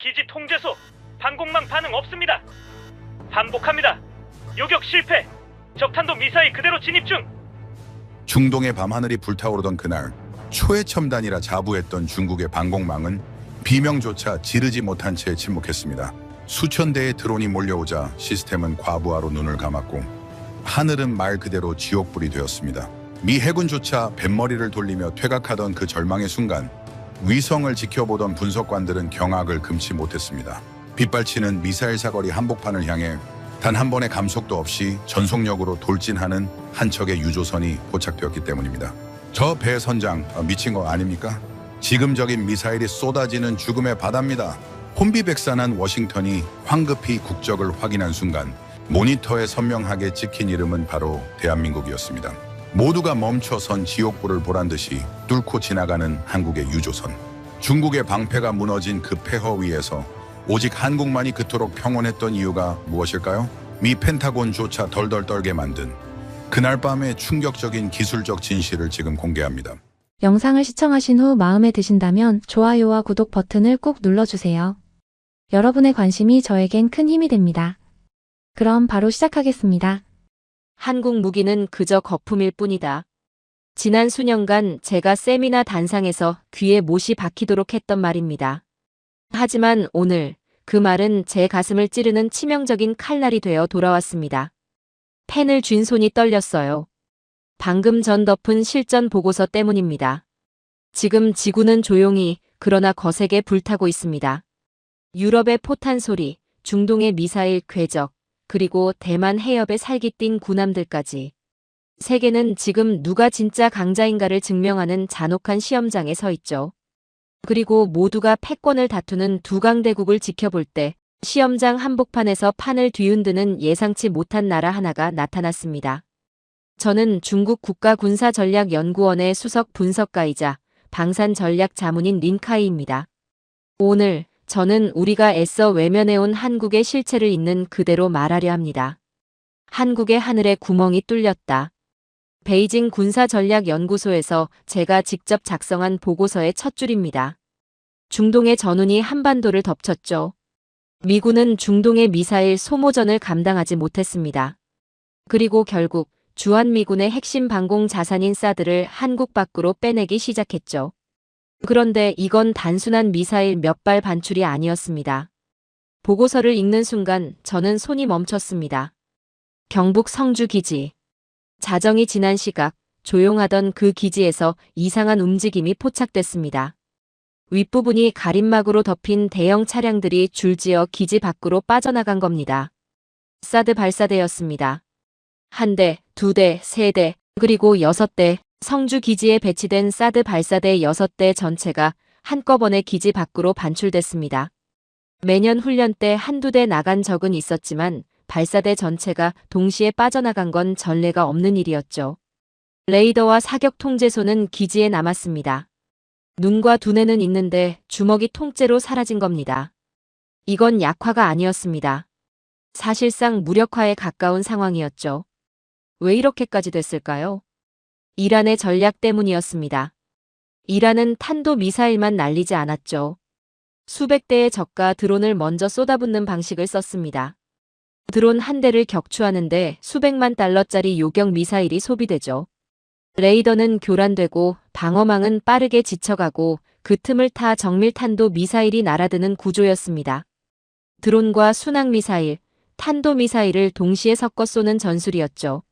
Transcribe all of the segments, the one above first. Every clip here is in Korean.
기지 통제소, 방공망 반응 없습니다. 반복합니다. 요격 실패. 적탄도 미사일 그대로 진입 중. 중동의 밤하늘이 불타오르던 그날, 초해첨단이라 자부했던 중국의 방공망은 비명조차 지르지 못한 채 침묵했습니다. 수천 대의 드론이 몰려오자 시스템은 과부하로 눈을 감았고 하늘은 말 그대로 지옥불이 되었습니다. 미 해군조차 뱃머리를 돌리며 퇴각하던 그 절망의 순간, 위성을 지켜보던 분석관들은 경악을 금치 못했습니다. 빗발치는 미사일 사거리 한복판을 향해 단 한 번의 감속도 없이 전속력으로 돌진하는 한 척의 유조선이 포착되었기 때문입니다. 저 배 선장 미친 거 아닙니까? 지금적인 미사일이 쏟아지는 죽음의 바다입니다. 혼비백산한 워싱턴이 황급히 국적을 확인한 순간 모니터에 선명하게 찍힌 이름은 바로 대한민국이었습니다. 모두가 멈춰선 지옥불을 보란 듯이 뚫고 지나가는 한국의 유조선. 중국의 방패가 무너진 그 폐허 위에서 오직 한국만이 그토록 평온했던 이유가 무엇일까요? 미 펜타곤조차 덜덜 떨게 만든 그날 밤의 충격적인 기술적 진실을 지금 공개합니다. 영상을 시청하신 후 마음에 드신다면 좋아요와 구독 버튼을 꼭 눌러주세요. 여러분의 관심이 저에겐 큰 힘이 됩니다. 그럼 바로 시작하겠습니다. 한국 무기는 그저 거품일 뿐이다. 지난 수년간 제가 셈이나 단상에서 귀에 못이 박히도록 했던 말입니다. 하지만 오늘 그 말은 제 가슴을 찌르는 치명적인 칼날이 되어 돌아왔습니다. 펜을 쥔 손이 떨렸어요. 방금 전 덮은 실전 보고서 때문입니다. 지금 지구는 조용히 그러나 거세게 불타고 있습니다. 유럽의 포탄 소리, 중동의 미사일 궤적, 그리고 대만 해협의 살깃띤 군함들까지. 세계는 지금 누가 진짜 강자인가를 증명하는 잔혹한 시험장에 서 있죠. 그리고 모두가 패권을 다투는 두 강대국을 지켜볼 때 시험장 한복판에서 판을 뒤흔드는 예상치 못한 나라 하나가 나타났습니다. 저는 중국 국가군사전략연구원의 수석 분석가이자 방산전략 자문인 린카이입니다. 오늘 저는 우리가 애써 외면해온 한국의 실체를 있는 그대로 말하려 합니다. 한국의 하늘에 구멍이 뚫렸다. 베이징 군사전략연구소에서 제가 직접 작성한 보고서의 첫 줄입니다. 중동의 전운이 한반도를 덮쳤죠. 미군은 중동의 미사일 소모전을 감당하지 못했습니다. 그리고 결국 주한미군의 핵심 방공 자산인 사드를 한국 밖으로 빼내기 시작했죠. 그런데 이건 단순한 미사일 몇 발 반출이 아니었습니다. 보고서를 읽는 순간 저는 손이 멈췄습니다. 경북 성주 기지. 자정이 지난 시각 조용하던 그 기지에서 이상한 움직임이 포착됐습니다. 윗부분이 가림막으로 덮인 대형 차량들이 줄지어 기지 밖으로 빠져나간 겁니다. 사드 발사대였습니다. 한 대, 두 대, 세 대, 그리고 6대, 성주 기지에 배치된 사드 발사대 6대 전체가 한꺼번에 기지 밖으로 반출됐습니다. 매년 훈련 때 한두 대 나간 적은 있었지만 발사대 전체가 동시에 빠져나간 건 전례가 없는 일이었죠. 레이더와 사격 통제소는 기지에 남았습니다. 눈과 두뇌는 있는데 주먹이 통째로 사라진 겁니다. 이건 약화가 아니었습니다. 사실상 무력화에 가까운 상황이었죠. 왜 이렇게까지 됐을까요? 이란의 전략 때문이었습니다. 이란은 탄도미사일만 날리지 않았죠. 수백 대의 적과 드론을 먼저 쏟아붓는 방식을 썼습니다. 드론 한 대를 격추하는데 수백만 달러짜리 요격 미사일이 소비되죠. 레이더는 교란되고 방어망은 빠르게 지쳐가고 그 틈을 타 정밀탄도 미사일이 날아드는 구조였습니다. 드론과 순항미사일, 탄도미사일을 동시에 섞어 쏘는 전술이었죠.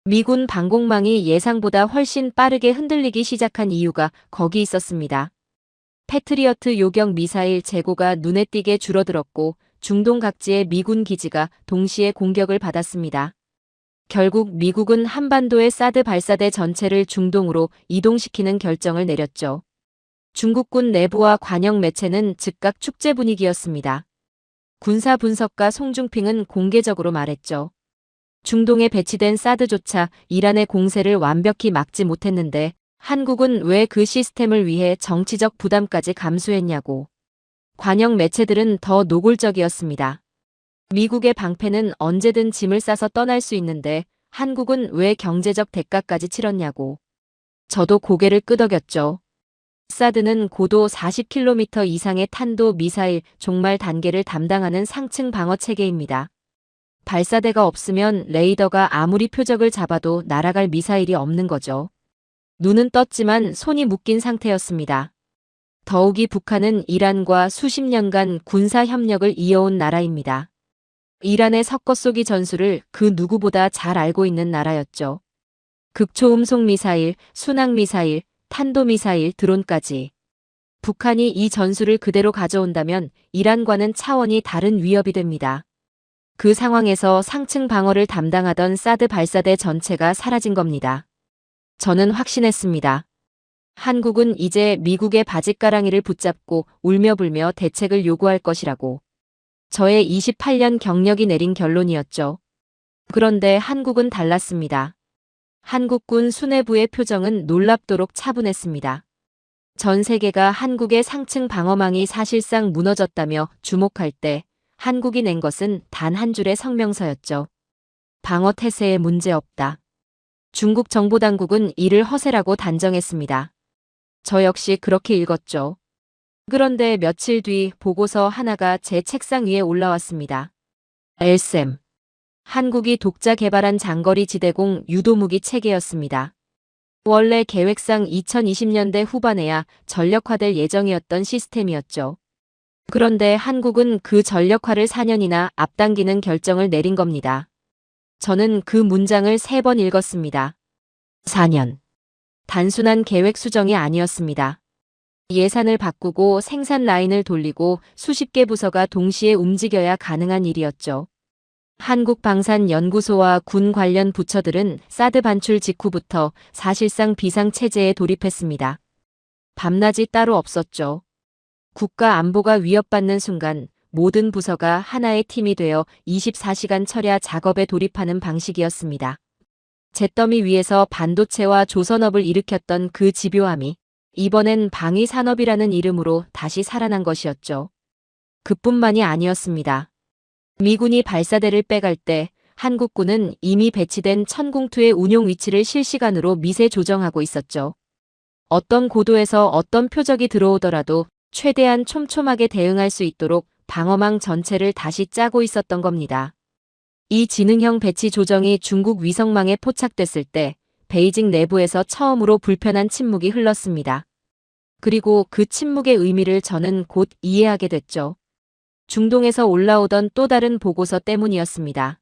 미군 방공망이 예상보다 훨씬 빠르게 흔들리기 시작한 이유가 거기 있었습니다. 패트리어트 요격 미사일 재고가 눈에 띄게 줄어들었고 중동 각지의 미군 기지가 동시에 공격을 받았습니다. 결국 미국은 한반도의 사드 발사대 전체를 중동으로 이동시키는 결정을 내렸죠. 중국군 내부와 관영 매체는 즉각 축제 분위기였습니다. 군사 분석가 송중핑은 공개적으로 말했죠. 중동에 배치된 사드조차 이란의 공세를 완벽히 막지 못했는데 한국은 왜 그 시스템을 위해 정치적 부담까지 감수했냐고. 관영 매체들은 더 노골적이었습니다. 미국의 방패는 언제든 짐을 싸서 떠날 수 있는데 한국은 왜 경제적 대가까지 치렀냐고. 저도 고개를 끄덕였죠. 사드는 고도 40km 이상의 탄도 미사일 종말 단계를 담당하는 상층 방어 체계입니다. 발사대가 없으면 레이더가 아무리 표적을 잡아도 날아갈 미사일이 없는 거죠. 눈은 떴지만 손이 묶인 상태였습니다. 더욱이 북한은 이란과 수십 년간 군사 협력을 이어온 나라입니다. 이란의 석거 쏘기 전술을 그 누구보다 잘 알고 있는 나라였죠. 극초음속 미사일, 순항 미사일, 탄도미사일, 드론까지. 북한이 이 전술을 그대로 가져온다면 이란과는 차원이 다른 위협이 됩니다. 그 상황에서 상층 방어를 담당하던 사드 발사대 전체가 사라진 겁니다. 저는 확신했습니다. 한국은 이제 미국의 바짓가랑이를 붙잡고 울며불며 대책을 요구할 것이라고. 저의 28년 경력이 내린 결론이었죠. 그런데 한국은 달랐습니다. 한국군 수뇌부의 표정은 놀랍도록 차분했습니다. 전 세계가 한국의 상층 방어망이 사실상 무너졌다며 주목할 때 한국이 낸 것은 단 한 줄의 성명서였죠. 방어 태세에 문제없다. 중국 정보당국은 이를 허세라고 단정했습니다. 저 역시 그렇게 읽었죠. 그런데 며칠 뒤 보고서 하나가 제 책상 위에 올라왔습니다. LSAM. 한국이 독자 개발한 장거리 지대공 유도무기 체계였습니다. 원래 계획상 2020년대 후반에야 전력화될 예정이었던 시스템이었죠. 그런데 한국은 그 전력화를 4년이나 앞당기는 결정을 내린 겁니다. 저는 그 문장을 3번 읽었습니다. 4년. 단순한 계획 수정이 아니었습니다. 예산을 바꾸고 생산 라인을 돌리고 수십 개 부서가 동시에 움직여야 가능한 일이었죠. 한국방산연구소와 군 관련 부처들은 사드 반출 직후부터 사실상 비상체제에 돌입했습니다. 밤낮이 따로 없었죠. 국가 안보가 위협받는 순간 모든 부서가 하나의 팀이 되어 24시간 철야 작업에 돌입하는 방식이었습니다. 잿더미 위에서 반도체와 조선업을 일으켰던 그 집요함이 이번엔 방위산업이라는 이름으로 다시 살아난 것이었죠. 그뿐만이 아니었습니다. 미군이 발사대를 빼갈 때 한국군은 이미 배치된 천궁2의 운용 위치를 실시간으로 미세 조정하고 있었죠. 어떤 고도에서 어떤 표적이 들어오더라도 최대한 촘촘하게 대응할 수 있도록 방어망 전체를 다시 짜고 있었던 겁니다. 이 지능형 배치 조정이 중국 위성망에 포착됐을 때 베이징 내부에서 처음으로 불편한 침묵이 흘렀습니다. 그리고 그 침묵의 의미를 저는 곧 이해하게 됐죠. 중동에서 올라오던 또 다른 보고서 때문이었습니다.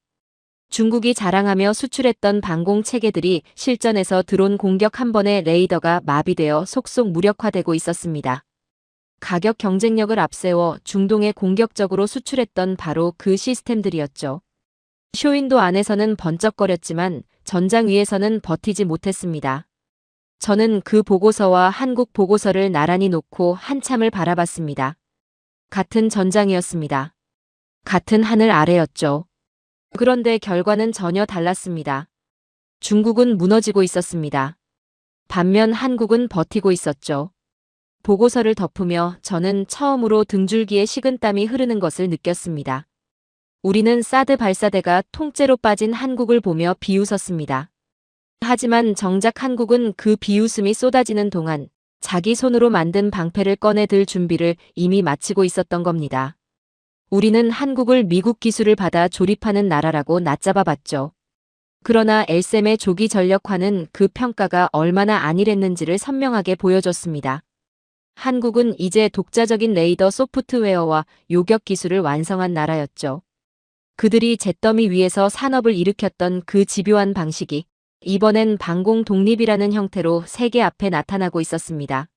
중국이 자랑하며 수출했던 방공 체계들이 실전에서 드론 공격 한 번에 레이더가 마비되어 속속 무력화되고 있었습니다. 가격 경쟁력을 앞세워 중동에 공격적으로 수출했던 바로 그 시스템들이었죠. 쇼윈도 안에서는 번쩍거렸지만 전장 위에서는 버티지 못했습니다. 저는 그 보고서와 한국 보고서를 나란히 놓고 한참을 바라봤습니다. 같은 전장이었습니다. 같은 하늘 아래였죠. 그런데 결과는 전혀 달랐습니다. 중국은 무너지고 있었습니다. 반면 한국은 버티고 있었죠. 보고서를 덮으며 저는 처음으로 등줄기에 식은땀이 흐르는 것을 느꼈습니다. 우리는 사드 발사대가 통째로 빠진 한국을 보며 비웃었습니다. 하지만 정작 한국은 그 비웃음이 쏟아지는 동안 자기 손으로 만든 방패를 꺼내 들 준비를 이미 마치고 있었던 겁니다. 우리는 한국을 미국 기술을 받아 조립하는 나라라고 낮잡아 봤죠. 그러나 LSAM의 조기 전력화는 그 평가가 얼마나 안일했는지를 선명하게 보여줬습니다. 한국은 이제 독자적인 레이더 소프트웨어와 요격 기술을 완성한 나라였죠. 그들이 잿더미 위에서 산업을 일으켰던 그 집요한 방식이 이번엔 방공 독립이라는 형태로 세계 앞에 나타나고 있었습니다.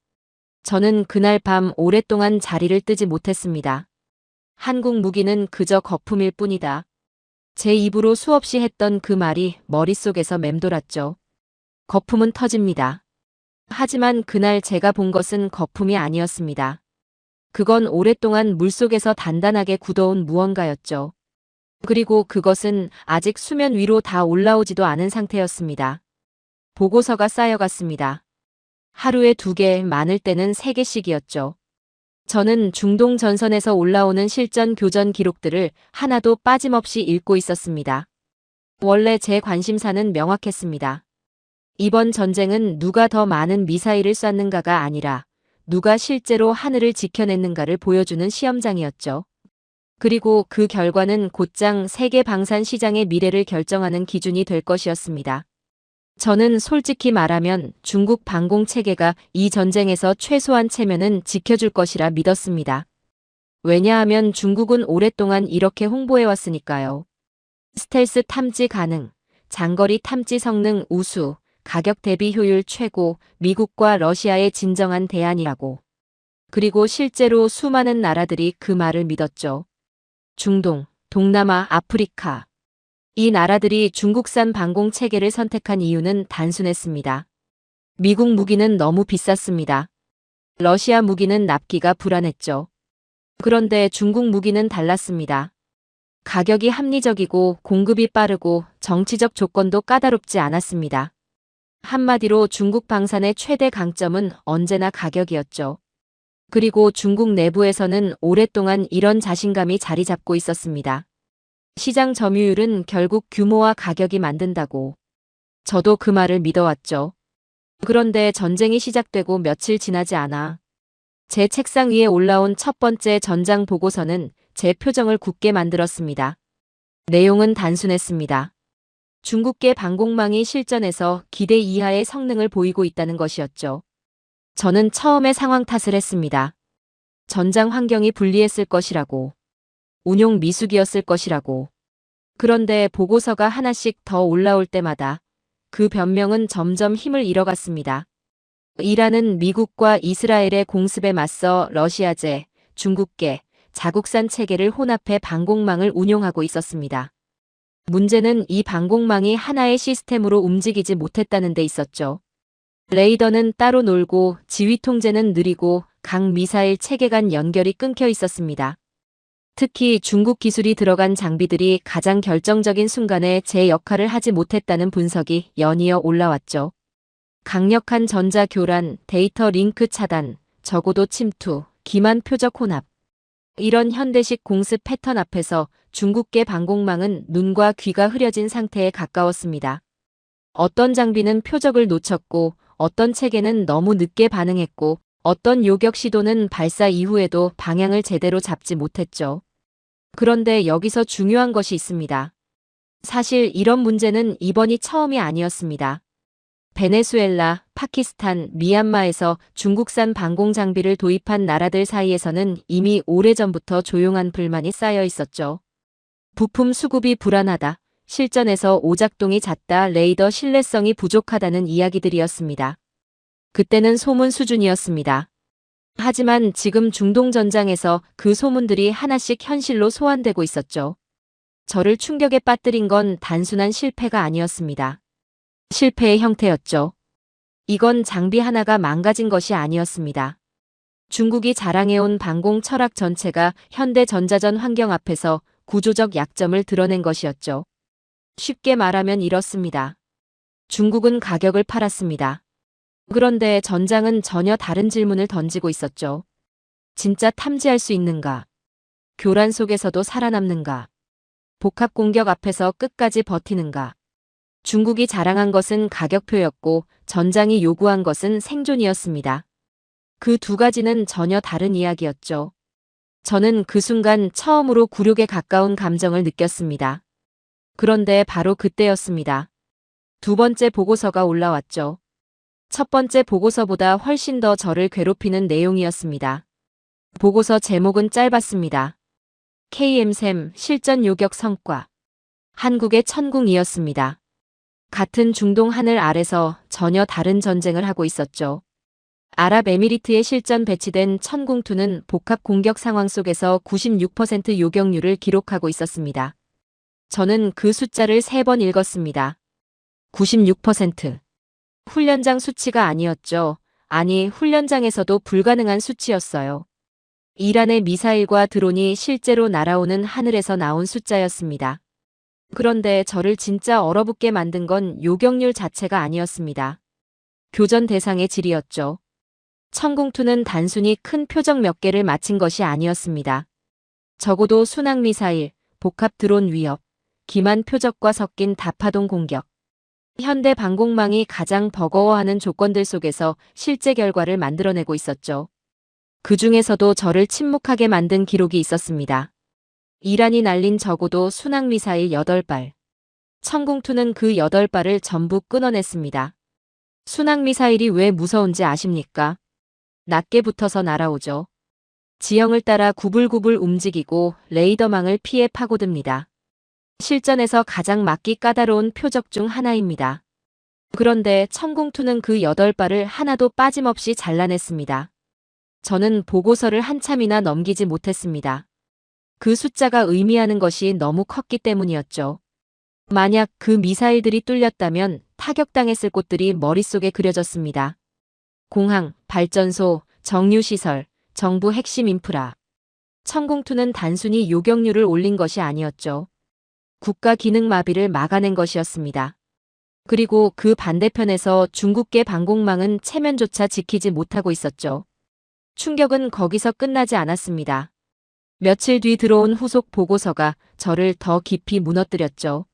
저는 그날 밤 오랫동안 자리를 뜨지 못했습니다. 한국 무기는 그저 거품일 뿐이다. 제 입으로 수없이 했던 그 말이 머릿속에서 맴돌았죠. 거품은 터집니다. 하지만 그날 제가 본 것은 거품이 아니었습니다. 그건 오랫동안 물속에서 단단하게 굳어온 무언가였죠. 그리고 그것은 아직 수면 위로 다 올라오지도 않은 상태였습니다. 보고서가 쌓여갔습니다. 하루에 2개, 많을 때는 3개씩이었죠. 저는 중동 전선에서 올라오는 실전 교전 기록들을 하나도 빠짐없이 읽고 있었습니다. 원래 제 관심사는 명확했습니다. 이번 전쟁은 누가 더 많은 미사일을 쐈는가가 아니라 누가 실제로 하늘을 지켜냈는가를 보여주는 시험장이었죠. 그리고 그 결과는 곧장 세계 방산 시장의 미래를 결정하는 기준이 될 것이었습니다. 저는 솔직히 말하면 중국 방공 체계가 이 전쟁에서 최소한 체면은 지켜줄 것이라 믿었습니다. 왜냐하면 중국은 오랫동안 이렇게 홍보해왔으니까요. 스텔스 탐지 가능, 장거리 탐지 성능 우수, 가격 대비 효율 최고, 미국과 러시아의 진정한 대안이라고. 그리고 실제로 수많은 나라들이 그 말을 믿었죠. 중동, 동남아, 아프리카. 이 나라들이 중국산 방공 체계를 선택한 이유는 단순했습니다. 미국 무기는 너무 비쌌습니다. 러시아 무기는 납기가 불안했죠. 그런데 중국 무기는 달랐습니다. 가격이 합리적이고 공급이 빠르고 정치적 조건도 까다롭지 않았습니다. 한마디로 중국 방산의 최대 강점은 언제나 가격이었죠. 그리고 중국 내부에서는 오랫동안 이런 자신감이 자리 잡고 있었습니다. 시장 점유율은 결국 규모와 가격이 만든다고. 저도 그 말을 믿어왔죠. 그런데 전쟁이 시작되고 며칠 지나지 않아 제 책상 위에 올라온 첫 번째 전장 보고서는 제 표정을 굳게 만들었습니다. 내용은 단순했습니다. 중국계 방공망이 실전에서 기대 이하의 성능을 보이고 있다는 것이었죠. 저는 처음에 상황 탓을 했습니다. 전장 환경이 불리했을 것이라고. 운용 미숙이었을 것이라고. 그런데 보고서가 하나씩 더 올라올 때마다 그 변명은 점점 힘을 잃어갔습니다. 이란은 미국과 이스라엘의 공습에 맞서 러시아제, 중국계, 자국산 체계를 혼합해 방공망을 운용하고 있었습니다. 문제는 이 방공망이 하나의 시스템으로 움직이지 못했다는 데 있었죠. 레이더는 따로 놀고 지휘 통제는 느리고 각 미사일 체계 간 연결이 끊겨 있었습니다. 특히 중국 기술이 들어간 장비들이 가장 결정적인 순간에 제 역할을 하지 못했다는 분석이 연이어 올라왔죠. 강력한 전자 교란, 데이터 링크 차단, 적어도 침투, 기만 표적 혼합. 이런 현대식 공습 패턴 앞에서 중국계 방공망은 눈과 귀가 흐려진 상태에 가까웠습니다. 어떤 장비는 표적을 놓쳤고 어떤 체계는 너무 늦게 반응했고 어떤 요격 시도는 발사 이후에도 방향을 제대로 잡지 못했죠. 그런데 여기서 중요한 것이 있습니다. 사실 이런 문제는 이번이 처음이 아니었습니다. 베네수엘라, 파키스탄, 미얀마에서 중국산 방공 장비를 도입한 나라들 사이에서는 이미 오래전부터 조용한 불만이 쌓여 있었죠. 부품 수급이 불안하다, 실전에서 오작동이 잦다, 레이더 신뢰성이 부족하다는 이야기들이었습니다. 그때는 소문 수준이었습니다. 하지만 지금 중동 전장에서 그 소문들이 하나씩 현실로 소환되고 있었죠. 저를 충격에 빠뜨린 건 단순한 실패가 아니었습니다. 실패의 형태였죠. 이건 장비 하나가 망가진 것이 아니었습니다. 중국이 자랑해온 방공 철학 전체가 현대 전자전 환경 앞에서 구조적 약점을 드러낸 것이었죠. 쉽게 말하면 이렇습니다. 중국은 가격을 팔았습니다. 그런데 전장은 전혀 다른 질문을 던지고 있었죠. 진짜 탐지할 수 있는가? 교란 속에서도 살아남는가? 복합 공격 앞에서 끝까지 버티는가? 중국이 자랑한 것은 가격표였고 전장이 요구한 것은 생존이었습니다. 그 두 가지는 전혀 다른 이야기였죠. 저는 그 순간 처음으로 굴욕에 가까운 감정을 느꼈습니다. 그런데 바로 그때였습니다. 두 번째 보고서가 올라왔죠. 첫 번째 보고서보다 훨씬 더 저를 괴롭히는 내용이었습니다. 보고서 제목은 짧았습니다. KM-3 실전 요격 성과. 한국의 천궁이었습니다. 같은 중동 하늘 아래서 전혀 다른 전쟁을 하고 있었죠. 아랍에미리트에 실전 배치된 천궁2는 복합 공격 상황 속에서 96% 요격률을 기록하고 있었습니다. 저는 그 숫자를 3번 읽었습니다. 96%. 훈련장 수치가 아니었죠. 아니, 훈련장에서도 불가능한 수치였어요. 이란의 미사일과 드론이 실제로 날아오는 하늘에서 나온 숫자였습니다. 그런데 저를 진짜 얼어붙게 만든 건 요격률 자체가 아니었습니다. 교전 대상의 질이었죠. 천궁2는 단순히 큰 표적 몇 개를 맞힌 것이 아니었습니다. 적어도 순항미사일, 복합 드론 위협, 기만 표적과 섞인 다파동 공격. 현대 방공망이 가장 버거워하는 조건들 속에서 실제 결과를 만들어내고 있었죠. 그 중에서도 저를 침묵하게 만든 기록이 있었습니다. 이란이 날린 적어도 순항미사일 8발. 천궁2는 그 8발을 전부 끊어냈습니다. 순항미사일이 왜 무서운지 아십니까? 낮게 붙어서 날아오죠. 지형을 따라 구불구불 움직이고 레이더망을 피해 파고듭니다. 실전에서 가장 막기 까다로운 표적 중 하나입니다. 그런데 천궁2는 그 8발을 하나도 빠짐없이 잘라냈습니다. 저는 보고서를 한참이나 넘기지 못했습니다. 그 숫자가 의미하는 것이 너무 컸기 때문이었죠. 만약 그 미사일들이 뚫렸다면 타격당했을 곳들이 머릿속에 그려졌습니다. 공항, 발전소, 정유시설, 정부 핵심 인프라. 천궁2는 단순히 요격률을 올린 것이 아니었죠. 국가 기능 마비를 막아낸 것이었습니다. 그리고 그 반대편에서 중국계 방공망은 체면조차 지키지 못하고 있었죠. 충격은 거기서 끝나지 않았습니다. 며칠 뒤 들어온 후속 보고서가 저를 더 깊이 무너뜨렸죠.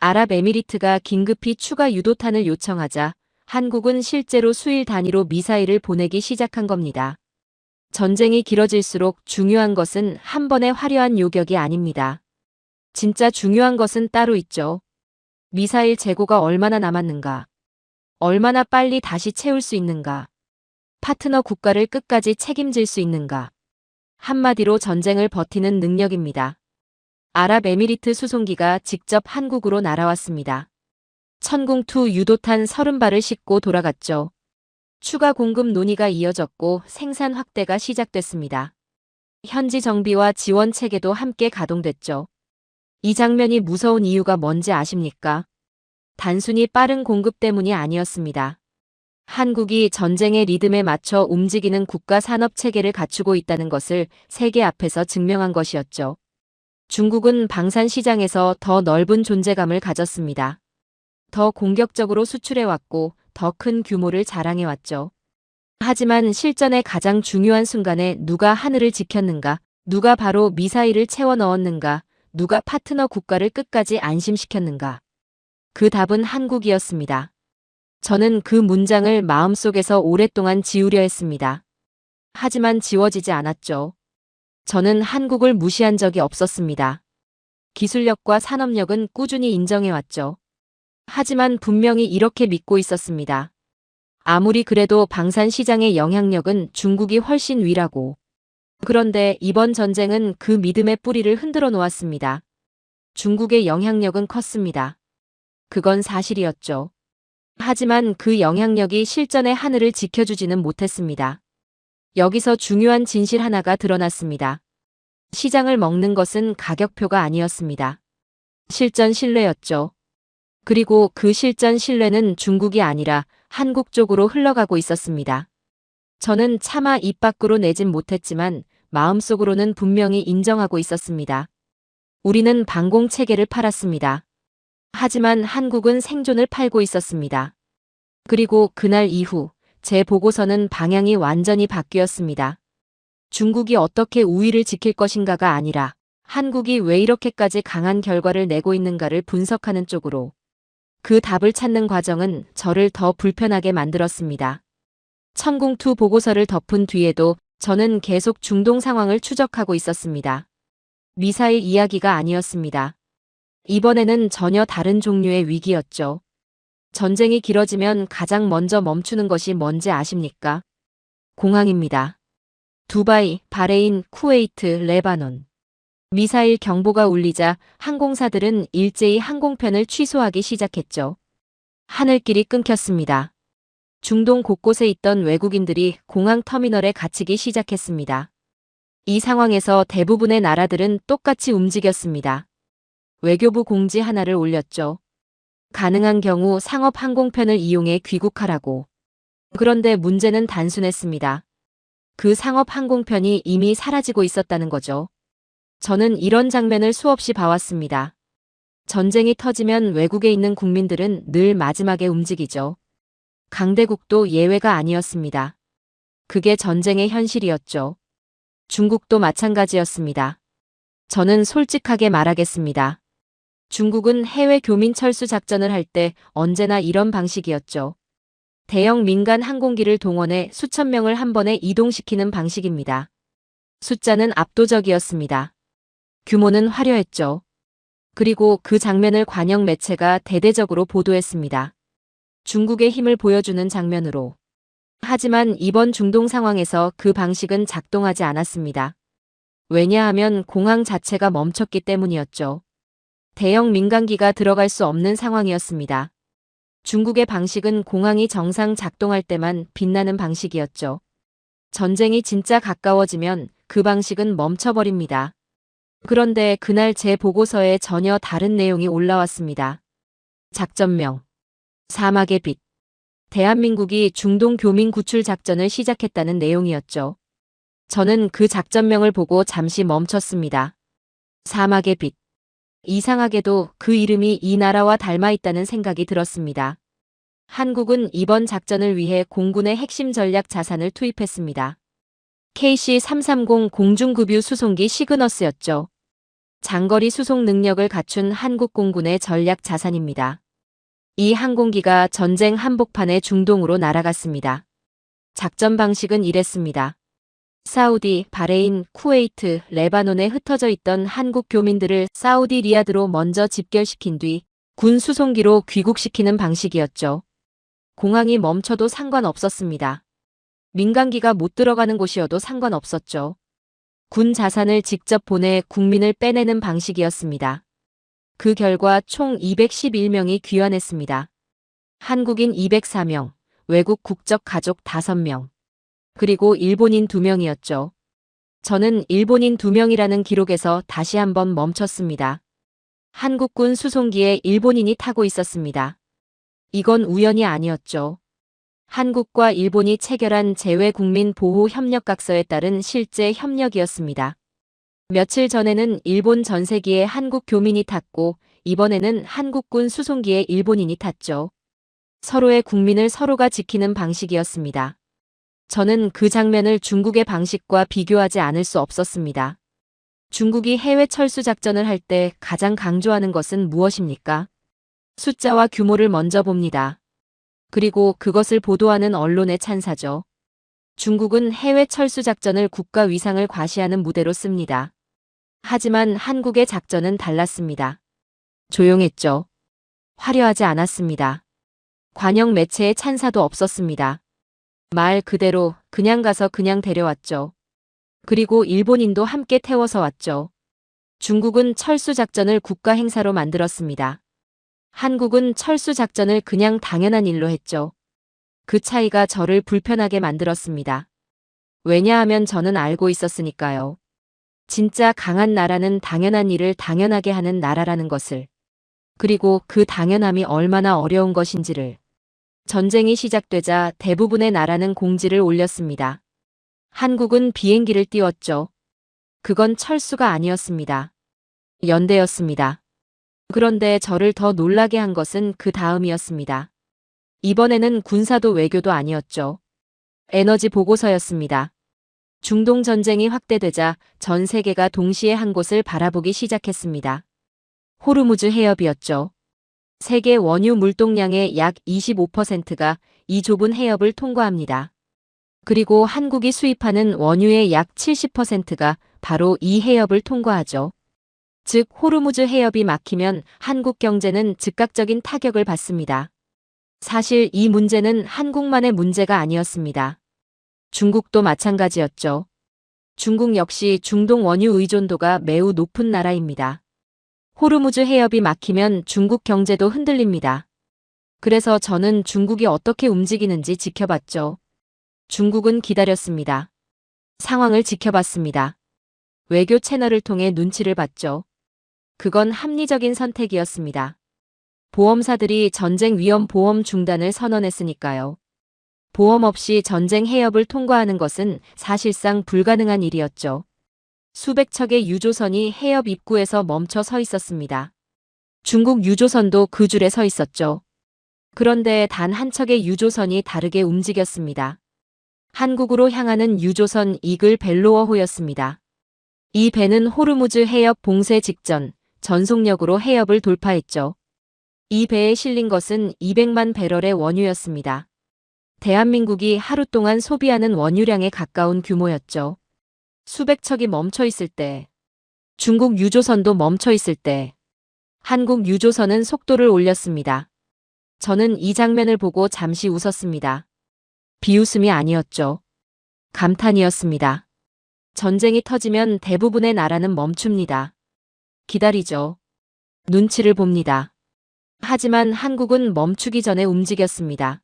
아랍에미리트가 긴급히 추가 유도탄을 요청하자 한국은 실제로 수일 단위로 미사일을 보내기 시작한 겁니다. 전쟁이 길어질수록 중요한 것은 한 번의 화려한 요격이 아닙니다. 진짜 중요한 것은 따로 있죠. 미사일 재고가 얼마나 남았는가? 얼마나 빨리 다시 채울 수 있는가? 파트너 국가를 끝까지 책임질 수 있는가? 한마디로 전쟁을 버티는 능력입니다. 아랍에미리트 수송기가 직접 한국으로 날아왔습니다. 천궁2 유도탄 30발을 싣고 돌아갔죠. 추가 공급 논의가 이어졌고 생산 확대가 시작됐습니다. 현지 정비와 지원 체계도 함께 가동됐죠. 이 장면이 무서운 이유가 뭔지 아십니까? 단순히 빠른 공급 때문이 아니었습니다. 한국이 전쟁의 리듬에 맞춰 움직이는 국가 산업 체계를 갖추고 있다는 것을 세계 앞에서 증명한 것이었죠. 중국은 방산 시장에서 더 넓은 존재감을 가졌습니다. 더 공격적으로 수출해왔고 더 큰 규모를 자랑해왔죠. 하지만 실전의 가장 중요한 순간에 누가 하늘을 지켰는가, 누가 바로 미사일을 채워 넣었는가, 누가 파트너 국가를 끝까지 안심시켰는가. 그 답은 한국이었습니다. 저는 그 문장을 마음속에서 오랫동안 지우려 했습니다. 하지만 지워지지 않았죠. 저는 한국을 무시한 적이 없었습니다. 기술력과 산업력은 꾸준히 인정해왔죠. 하지만 분명히 이렇게 믿고 있었습니다. 아무리 그래도 방산 시장의 영향력은 중국이 훨씬 위라고. 그런데 이번 전쟁은 그 믿음의 뿌리를 흔들어 놓았습니다. 중국의 영향력은 컸습니다. 그건 사실이었죠. 하지만 그 영향력이 실전의 하늘을 지켜주지는 못했습니다. 여기서 중요한 진실 하나가 드러났습니다. 시장을 먹는 것은 가격표가 아니었습니다. 실전 신뢰였죠. 그리고 그 실전 신뢰는 중국이 아니라 한국 쪽으로 흘러가고 있었습니다. 저는 차마 입 밖으로 내진 못했지만 마음속으로는 분명히 인정하고 있었습니다. 우리는 방공 체계를 팔았습니다. 하지만 한국은 생존을 팔고 있었습니다. 그리고 그날 이후 제 보고서는 방향이 완전히 바뀌었습니다. 중국이 어떻게 우위를 지킬 것인가가 아니라 한국이 왜 이렇게까지 강한 결과를 내고 있는가를 분석하는 쪽으로. 그 답을 찾는 과정은 저를 더 불편하게 만들었습니다. 천궁2 보고서를 덮은 뒤에도 저는 계속 중동 상황을 추적하고 있었습니다. 미사일 이야기가 아니었습니다. 이번에는 전혀 다른 종류의 위기였죠. 전쟁이 길어지면 가장 먼저 멈추는 것이 뭔지 아십니까? 공항입니다. 두바이, 바레인, 쿠웨이트, 레바논. 미사일 경보가 울리자 항공사들은 일제히 항공편을 취소하기 시작했죠. 하늘길이 끊겼습니다. 중동 곳곳에 있던 외국인들이 공항 터미널에 갇히기 시작했습니다. 이 상황에서 대부분의 나라들은 똑같이 움직였습니다. 외교부 공지 하나를 올렸죠. 가능한 경우 상업 항공편을 이용해 귀국하라고. 그런데 문제는 단순했습니다. 그 상업 항공편이 이미 사라지고 있었다는 거죠. 저는 이런 장면을 수없이 봐왔습니다. 전쟁이 터지면 외국에 있는 국민들은 늘 마지막에 움직이죠. 강대국도 예외가 아니었습니다. 그게 전쟁의 현실이었죠. 중국도 마찬가지였습니다. 저는 솔직하게 말하겠습니다. 중국은 해외 교민 철수 작전을 할 때 언제나 이런 방식이었죠. 대형 민간 항공기를 동원해 수천 명을 한 번에 이동시키는 방식입니다. 숫자는 압도적이었습니다. 규모는 화려했죠. 그리고 그 장면을 관영 매체가 대대적으로 보도했습니다. 중국의 힘을 보여주는 장면으로. 하지만 이번 중동 상황에서 그 방식은 작동하지 않았습니다. 왜냐하면 공항 자체가 멈췄기 때문이었죠. 대형 민간기가 들어갈 수 없는 상황이었습니다. 중국의 방식은 공항이 정상 작동할 때만 빛나는 방식이었죠. 전쟁이 진짜 가까워지면 그 방식은 멈춰버립니다. 그런데 그날 제 보고서에 전혀 다른 내용이 올라왔습니다. 작전명. 사막의 빛. 대한민국이 중동 교민 구출 작전을 시작했다는 내용이었죠. 저는 그 작전명을 보고 잠시 멈췄습니다. 사막의 빛. 이상하게도 그 이름이 이 나라와 닮아 있다는 생각이 들었습니다. 한국은 이번 작전을 위해 공군의 핵심 전략 자산을 투입했습니다. KC-330 공중급유 수송기 시그너스였죠. 장거리 수송 능력을 갖춘 한국 공군의 전략 자산입니다. 이 항공기가 전쟁 한복판에 중동으로 날아갔습니다. 작전 방식은 이랬습니다. 사우디, 바레인, 쿠웨이트, 레바논에 흩어져 있던 한국 교민들을 사우디 리야드로 먼저 집결시킨 뒤 군 수송기로 귀국시키는 방식이었죠. 공항이 멈춰도 상관없었습니다. 민간기가 못 들어가는 곳이어도 상관없었죠. 군 자산을 직접 보내 국민을 빼내는 방식이었습니다. 그 결과 총 211명이 귀환했습니다. 한국인 204명, 외국 국적 가족 5명. 그리고 일본인 2명이었죠. 저는 일본인 2명이라는 기록에서 다시 한번 멈췄습니다. 한국군 수송기에 일본인이 타고 있었습니다. 이건 우연이 아니었죠. 한국과 일본이 체결한 재외국민 보호 협력각서에 따른 실제 협력이었습니다. 며칠 전에는 일본 전세기에 한국 교민이 탔고 이번에는 한국군 수송기에 일본인이 탔죠. 서로의 국민을 서로가 지키는 방식이었습니다. 저는 그 장면을 중국의 방식과 비교하지 않을 수 없었습니다. 중국이 해외 철수 작전을 할 때 가장 강조하는 것은 무엇입니까? 숫자와 규모를 먼저 봅니다. 그리고 그것을 보도하는 언론의 찬사죠. 중국은 해외 철수 작전을 국가 위상을 과시하는 무대로 씁니다. 하지만 한국의 작전은 달랐습니다. 조용했죠. 화려하지 않았습니다. 관영 매체의 찬사도 없었습니다. 말 그대로 그냥 가서 그냥 데려왔죠. 그리고 일본인도 함께 태워서 왔죠. 중국은 철수 작전을 국가 행사로 만들었습니다. 한국은 철수 작전을 그냥 당연한 일로 했죠. 그 차이가 저를 불편하게 만들었습니다. 왜냐하면 저는 알고 있었으니까요. 진짜 강한 나라는 당연한 일을 당연하게 하는 나라라는 것을. 그리고 그 당연함이 얼마나 어려운 것인지를. 전쟁이 시작되자 대부분의 나라는 공지를 올렸습니다. 한국은 비행기를 띄웠죠. 그건 철수가 아니었습니다. 연대였습니다. 그런데 저를 더 놀라게 한 것은 그 다음이었습니다. 이번에는 군사도 외교도 아니었죠. 에너지 보고서였습니다. 중동 전쟁이 확대되자 전 세계가 동시에 한 곳을 바라보기 시작했습니다. 호르무즈 해협이었죠. 세계 원유 물동량의 약 25%가 이 좁은 해협을 통과합니다. 그리고 한국이 수입하는 원유의 약 70%가 바로 이 해협을 통과하죠. 즉 호르무즈 해협이 막히면 한국 경제는 즉각적인 타격을 받습니다. 사실 이 문제는 한국만의 문제가 아니었습니다. 중국도 마찬가지였죠. 중국 역시 중동 원유 의존도가 매우 높은 나라입니다. 호르무즈 해협이 막히면 중국 경제도 흔들립니다. 그래서 저는 중국이 어떻게 움직이는지 지켜봤죠. 중국은 기다렸습니다. 상황을 지켜봤습니다. 외교 채널을 통해 눈치를 봤죠. 그건 합리적인 선택이었습니다. 보험사들이 전쟁 위험 보험 중단을 선언했으니까요. 보험 없이 전쟁 해협을 통과하는 것은 사실상 불가능한 일이었죠. 수백 척의 유조선이 해협 입구에서 멈춰 서 있었습니다. 중국 유조선도 그 줄에 서 있었죠. 그런데 단 한 척의 유조선이 다르게 움직였습니다. 한국으로 향하는 유조선 이글 벨로어호였습니다. 이 배는 호르무즈 해협 봉쇄 직전 전속력으로 해협을 돌파했죠. 이 배에 실린 것은 200만 배럴의 원유였습니다. 대한민국이 하루 동안 소비하는 원유량에 가까운 규모였죠. 수백 척이 멈춰 있을 때, 중국 유조선도 멈춰 있을 때, 한국 유조선은 속도를 올렸습니다. 저는 이 장면을 보고 잠시 웃었습니다. 비웃음이 아니었죠. 감탄이었습니다. 전쟁이 터지면 대부분의 나라는 멈춥니다. 기다리죠. 눈치를 봅니다. 하지만 한국은 멈추기 전에 움직였습니다.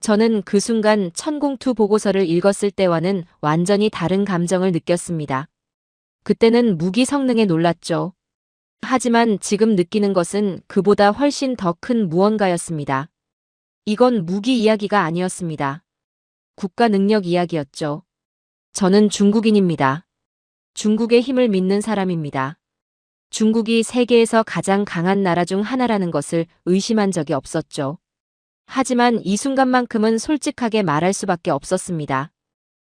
저는 그 순간 천공투 보고서를 읽었을 때와는 완전히 다른 감정을 느꼈습니다. 그때는 무기 성능에 놀랐죠. 하지만 지금 느끼는 것은 그보다 훨씬 더 큰 무언가였습니다. 이건 무기 이야기가 아니었습니다. 국가 능력 이야기였죠. 저는 중국인입니다. 중국의 힘을 믿는 사람입니다. 중국이 세계에서 가장 강한 나라 중 하나라는 것을 의심한 적이 없었죠. 하지만 이 순간만큼은 솔직하게 말할 수밖에 없었습니다.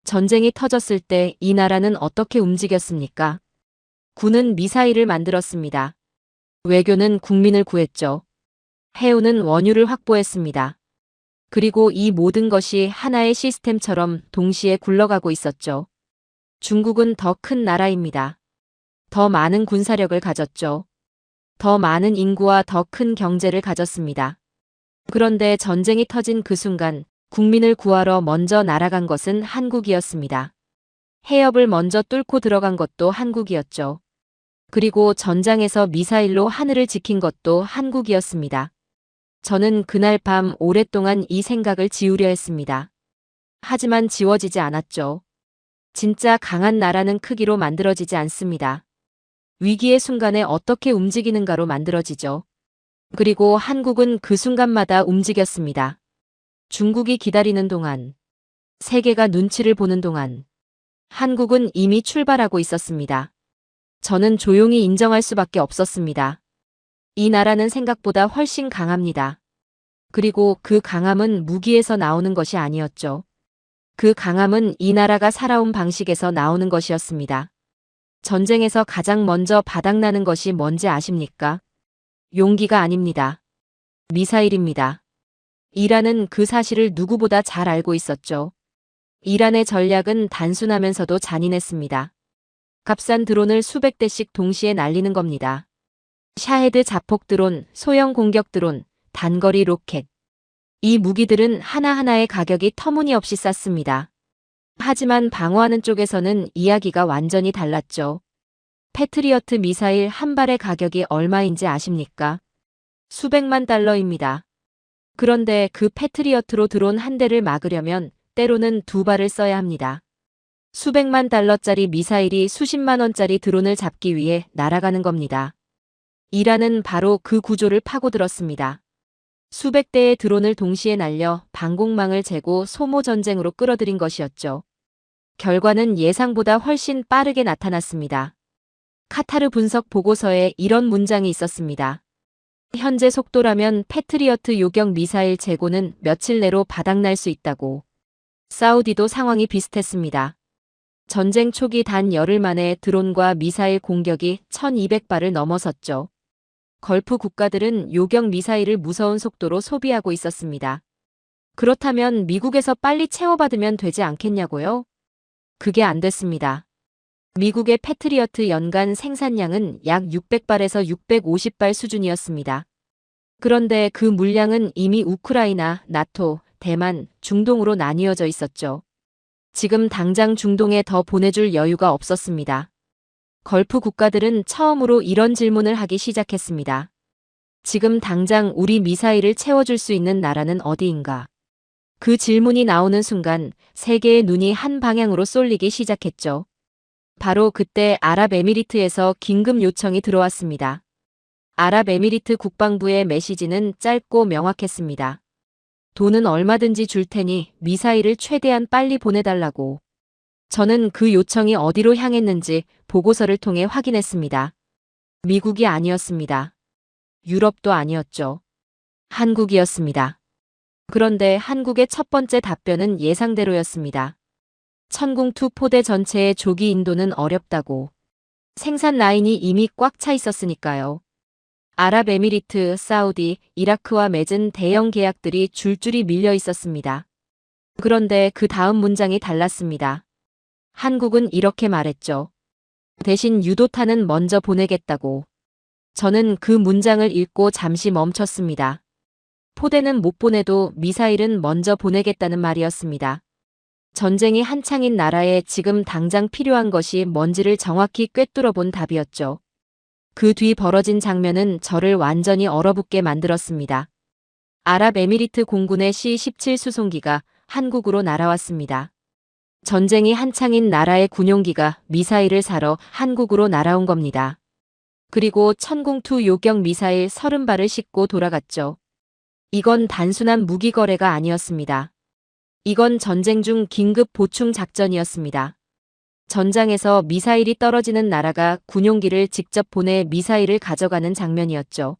전쟁이 터졌을 때 이 나라는 어떻게 움직였습니까? 군은 미사일을 만들었습니다. 외교는 국민을 구했죠. 해운은 원유를 확보했습니다. 그리고 이 모든 것이 하나의 시스템처럼 동시에 굴러가고 있었죠. 중국은 더 큰 나라입니다. 더 많은 군사력을 가졌죠. 더 많은 인구와 더 큰 경제를 가졌습니다. 그런데 전쟁이 터진 그 순간 국민을 구하러 먼저 날아간 것은 한국이었습니다. 해협을 먼저 뚫고 들어간 것도 한국이었죠. 그리고 전장에서 미사일로 하늘을 지킨 것도 한국이었습니다. 저는 그날 밤 오랫동안 이 생각을 지우려 했습니다. 하지만 지워지지 않았죠. 진짜 강한 나라는 크기로 만들어지지 않습니다. 위기의 순간에 어떻게 움직이는가로 만들어지죠. 그리고 한국은 그 순간마다 움직였습니다. 중국이 기다리는 동안, 세계가 눈치를 보는 동안, 한국은 이미 출발하고 있었습니다. 저는 조용히 인정할 수밖에 없었습니다. 이 나라는 생각보다 훨씬 강합니다. 그리고 그 강함은 무기에서 나오는 것이 아니었죠. 그 강함은 이 나라가 살아온 방식에서 나오는 것이었습니다. 전쟁에서 가장 먼저 바닥나는 것이 뭔지 아십니까? 용기가 아닙니다. 미사일입니다. 이란은 그 사실을 누구보다 잘 알고 있었죠. 이란의 전략은 단순하면서도 잔인했습니다. 값싼 드론을 수백 대씩 동시에 날리는 겁니다. 샤헤드 자폭 드론, 소형 공격 드론, 단거리 로켓. 이 무기들은 하나하나의 가격이 터무니없이 쌌습니다. 하지만 방어하는 쪽에서는 이야기가 완전히 달랐죠. 패트리어트 미사일 한 발의 가격이 얼마인지 아십니까? 수백만 달러입니다. 그런데 그 패트리어트로 드론 한 대를 막으려면 때로는 두 발을 써야 합니다. 수백만 달러짜리 미사일이 수십만 원짜리 드론을 잡기 위해 날아가는 겁니다. 이란은 바로 그 구조를 파고들었습니다. 수백 대의 드론을 동시에 날려 방공망을 재고 소모 전쟁으로 끌어들인 것이었죠. 결과는 예상보다 훨씬 빠르게 나타났습니다. 카타르 분석 보고서에 이런 문장이 있었습니다. 현재 속도라면 패트리어트 요격 미사일 재고는 며칠 내로 바닥날 수 있다고. 사우디도 상황이 비슷했습니다. 전쟁 초기 단 열흘 만에 드론과 미사일 공격이 1200발을 넘어섰죠. 걸프 국가들은 요격 미사일을 무서운 속도로 소비하고 있었습니다. 그렇다면 미국에서 빨리 채워받으면 되지 않겠냐고요? 그게 안 됐습니다. 미국의 패트리어트 연간 생산량은 약 600발에서 650발 수준이었습니다. 그런데 그 물량은 이미 우크라이나, 나토, 대만, 중동으로 나뉘어져 있었죠. 지금 당장 중동에 더 보내줄 여유가 없었습니다. 걸프 국가들은 처음으로 이런 질문을 하기 시작했습니다. 지금 당장 우리 미사일을 채워줄 수 있는 나라는 어디인가? 그 질문이 나오는 순간 세계의 눈이 한 방향으로 쏠리기 시작했죠. 바로 그때 아랍에미리트에서 긴급 요청이 들어왔습니다. 아랍에미리트 국방부의 메시지는 짧고 명확했습니다. 돈은 얼마든지 줄 테니 미사일을 최대한 빨리 보내달라고. 저는 그 요청이 어디로 향했는지 보고서를 통해 확인했습니다. 미국이 아니었습니다. 유럽도 아니었죠. 한국이었습니다. 그런데 한국의 첫 번째 답변은 예상대로였습니다. 천궁2 포대 전체의 조기 인도는 어렵다고. 생산 라인이 이미 꽉 차 있었으니까요. 아랍에미리트, 사우디, 이라크와 맺은 대형 계약들이 줄줄이 밀려 있었습니다. 그런데 그 다음 문장이 달랐습니다. 한국은 이렇게 말했죠. 대신 유도탄은 먼저 보내겠다고. 저는 그 문장을 읽고 잠시 멈췄습니다. 포대는 못 보내도 미사일은 먼저 보내겠다는 말이었습니다. 전쟁이 한창인 나라에 지금 당장 필요한 것이 뭔지를 정확히 꿰뚫어 본 답이었죠. 그 뒤 벌어진 장면은 저를 완전히 얼어붙게 만들었습니다. 아랍에미리트 공군의 C-17 수송기가 한국으로 날아왔습니다. 전쟁이 한창인 나라의 군용기가 미사일을 사러 한국으로 날아온 겁니다. 그리고 천궁2 요격 미사일 30발을 싣고 돌아갔죠. 이건 단순한 무기 거래가 아니었습니다. 이건 전쟁 중 긴급 보충 작전이었습니다. 전장에서 미사일이 떨어지는 나라가 군용기를 직접 보내 미사일을 가져가는 장면이었죠.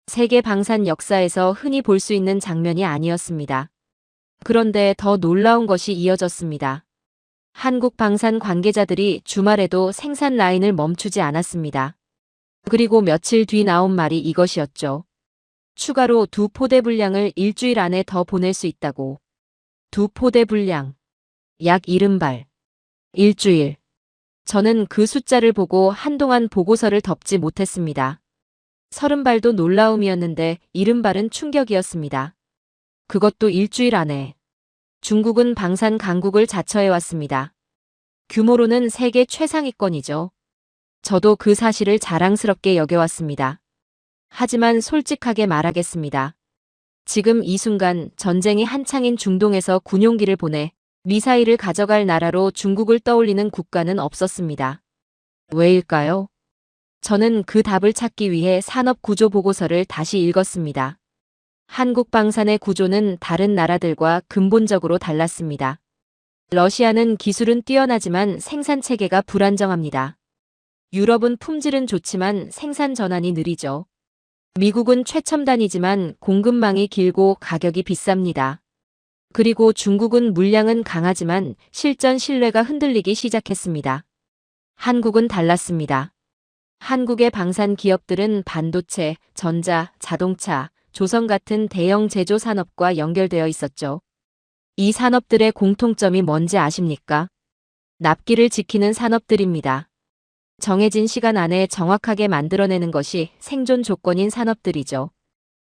세계 방산 역사에서 흔히 볼 수 있는 장면이 아니었습니다. 그런데 더 놀라운 것이 이어졌습니다. 한국 방산 관계자들이 주말에도 생산 라인을 멈추지 않았습니다. 그리고 며칠 뒤 나온 말이 이것이었죠. 추가로 2포대 분량을 일주일 안에 더 보낼 수 있다고. 2포대 분량. 약 70발. 일주일. 저는 그 숫자를 보고 한동안 보고서를 덮지 못했습니다. 30발도 놀라움이었는데 70발은 충격이었습니다. 그것도 일주일 안에. 중국은 방산 강국을 자처해왔습니다. 규모로는 세계 최상위권이죠. 저도 그 사실을 자랑스럽게 여겨왔습니다. 하지만 솔직하게 말하겠습니다. 지금 이 순간 전쟁이 한창인 중동에서 군용기를 보내 미사일을 가져갈 나라로 중국을 떠올리는 국가는 없었습니다. 왜일까요? 저는 그 답을 찾기 위해 산업구조 보고서를 다시 읽었습니다. 한국 방산의 구조는 다른 나라들과 근본적으로 달랐습니다. 러시아는 기술은 뛰어나지만 생산 체계가 불안정합니다. 유럽은 품질은 좋지만 생산 전환이 느리죠. 미국은 최첨단이지만 공급망이 길고 가격이 비쌉니다. 그리고 중국은 물량은 강하지만 실전 신뢰가 흔들리기 시작했습니다. 한국은 달랐습니다. 한국의 방산 기업들은 반도체, 전자, 자동차, 조선 같은 대형 제조 산업과 연결되어 있었죠. 이 산업들의 공통점이 뭔지 아십니까? 납기를 지키는 산업들입니다. 정해진 시간 안에 정확하게 만들어내는 것이 생존 조건인 산업들이죠.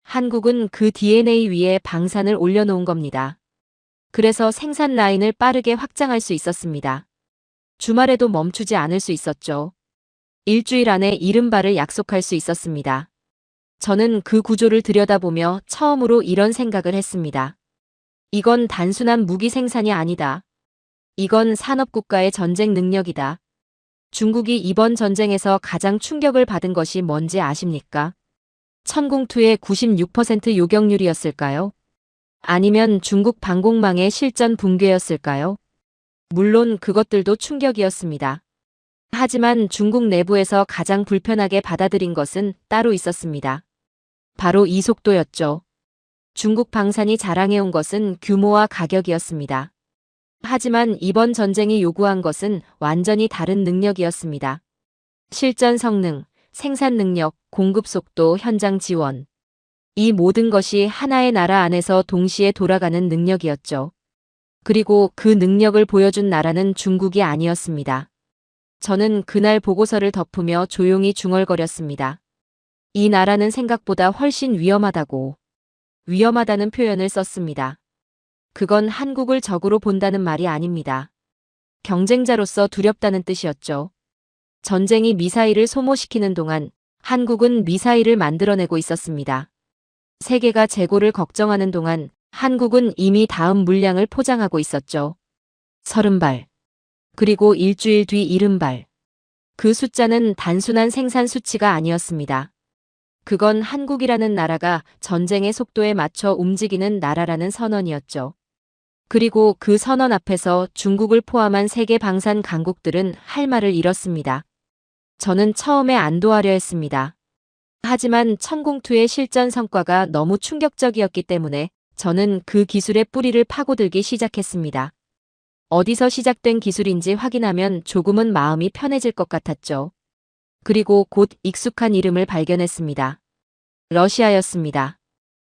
한국은 그 DNA 위에 방산을 올려놓은 겁니다. 그래서 생산 라인을 빠르게 확장할 수 있었습니다. 주말에도 멈추지 않을 수 있었죠. 일주일 안에 70발을 약속할 수 있었습니다. 저는 그 구조를 들여다보며 처음으로 이런 생각을 했습니다. 이건 단순한 무기 생산이 아니다. 이건 산업국가의 전쟁 능력이다. 중국이 이번 전쟁에서 가장 충격을 받은 것이 뭔지 아십니까? 천궁2의 96% 요격률이었을까요? 아니면 중국 방공망의 실전 붕괴였을까요? 물론 그것들도 충격이었습니다. 하지만 중국 내부에서 가장 불편하게 받아들인 것은 따로 있었습니다. 바로 이 속도였죠. 중국 방산이 자랑해온 것은 규모와 가격이었습니다. 하지만 이번 전쟁이 요구한 것은 완전히 다른 능력이었습니다. 실전 성능, 생산 능력, 공급 속도, 현장 지원. 이 모든 것이 하나의 나라 안에서 동시에 돌아가는 능력이었죠. 그리고 그 능력을 보여준 나라는 중국이 아니었습니다. 저는 그날 보고서를 덮으며 조용히 중얼거렸습니다. 이 나라는 생각보다 훨씬 위험하다고. 위험하다는 표현을 썼습니다. 그건 한국을 적으로 본다는 말이 아닙니다. 경쟁자로서 두렵다는 뜻이었죠. 전쟁이 미사일을 소모시키는 동안 한국은 미사일을 만들어내고 있었습니다. 세계가 재고를 걱정하는 동안 한국은 이미 다음 물량을 포장하고 있었죠. 30발. 그리고 일주일 뒤 70발. 그 숫자는 단순한 생산 수치가 아니었습니다. 그건 한국이라는 나라가 전쟁의 속도에 맞춰 움직이는 나라라는 선언이었죠. 그리고 그 선언 앞에서 중국을 포함한 세계 방산 강국들은 할 말을 잃었습니다. 저는 처음에 안도하려 했습니다. 하지만 천궁2의 실전 성과가 너무 충격적이었기 때문에 저는 그 기술의 뿌리를 파고들기 시작했습니다. 어디서 시작된 기술인지 확인하면 조금은 마음이 편해질 것 같았죠. 그리고 곧 익숙한 이름을 발견했습니다. 러시아였습니다.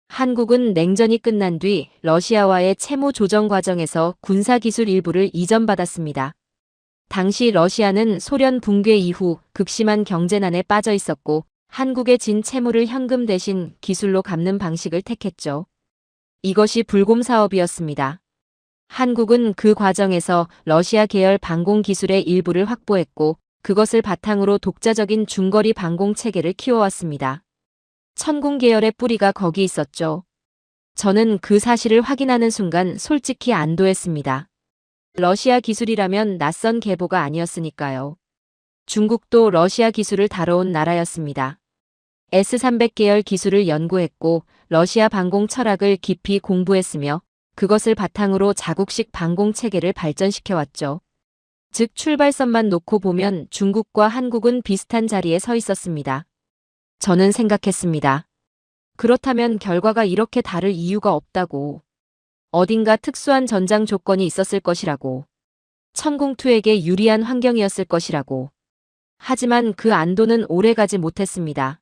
한국은 냉전이 끝난 뒤 러시아와의 채무 조정 과정에서 군사기술 일부를 이전받았습니다. 당시 러시아는 소련 붕괴 이후 극심한 경제난에 빠져 있었고 한국에 진 채무를 현금 대신 기술로 갚는 방식을 택했죠. 이것이 불곰 사업이었습니다. 한국은 그 과정에서 러시아 계열 방공 기술의 일부를 확보했고 그것을 바탕으로 독자적인 중거리 방공 체계를 키워왔습니다. 천궁 계열의 뿌리가 거기 있었죠. 저는 그 사실을 확인하는 순간 솔직히 안도했습니다. 러시아 기술이라면 낯선 계보가 아니었으니까요. 중국도 러시아 기술을 다뤄온 나라였습니다. S-300 계열 기술을 연구했고 러시아 방공 철학을 깊이 공부했으며 그것을 바탕으로 자국식 방공 체계를 발전시켜왔죠. 즉 출발선만 놓고 보면 중국과 한국은 비슷한 자리에 서 있었습니다. 저는 생각했습니다. 그렇다면 결과가 이렇게 다를 이유가 없다고. 어딘가 특수한 전장 조건이 있었을 것이라고. 천궁2에게 유리한 환경이었을 것이라고. 하지만 그 안도는 오래가지 못했습니다.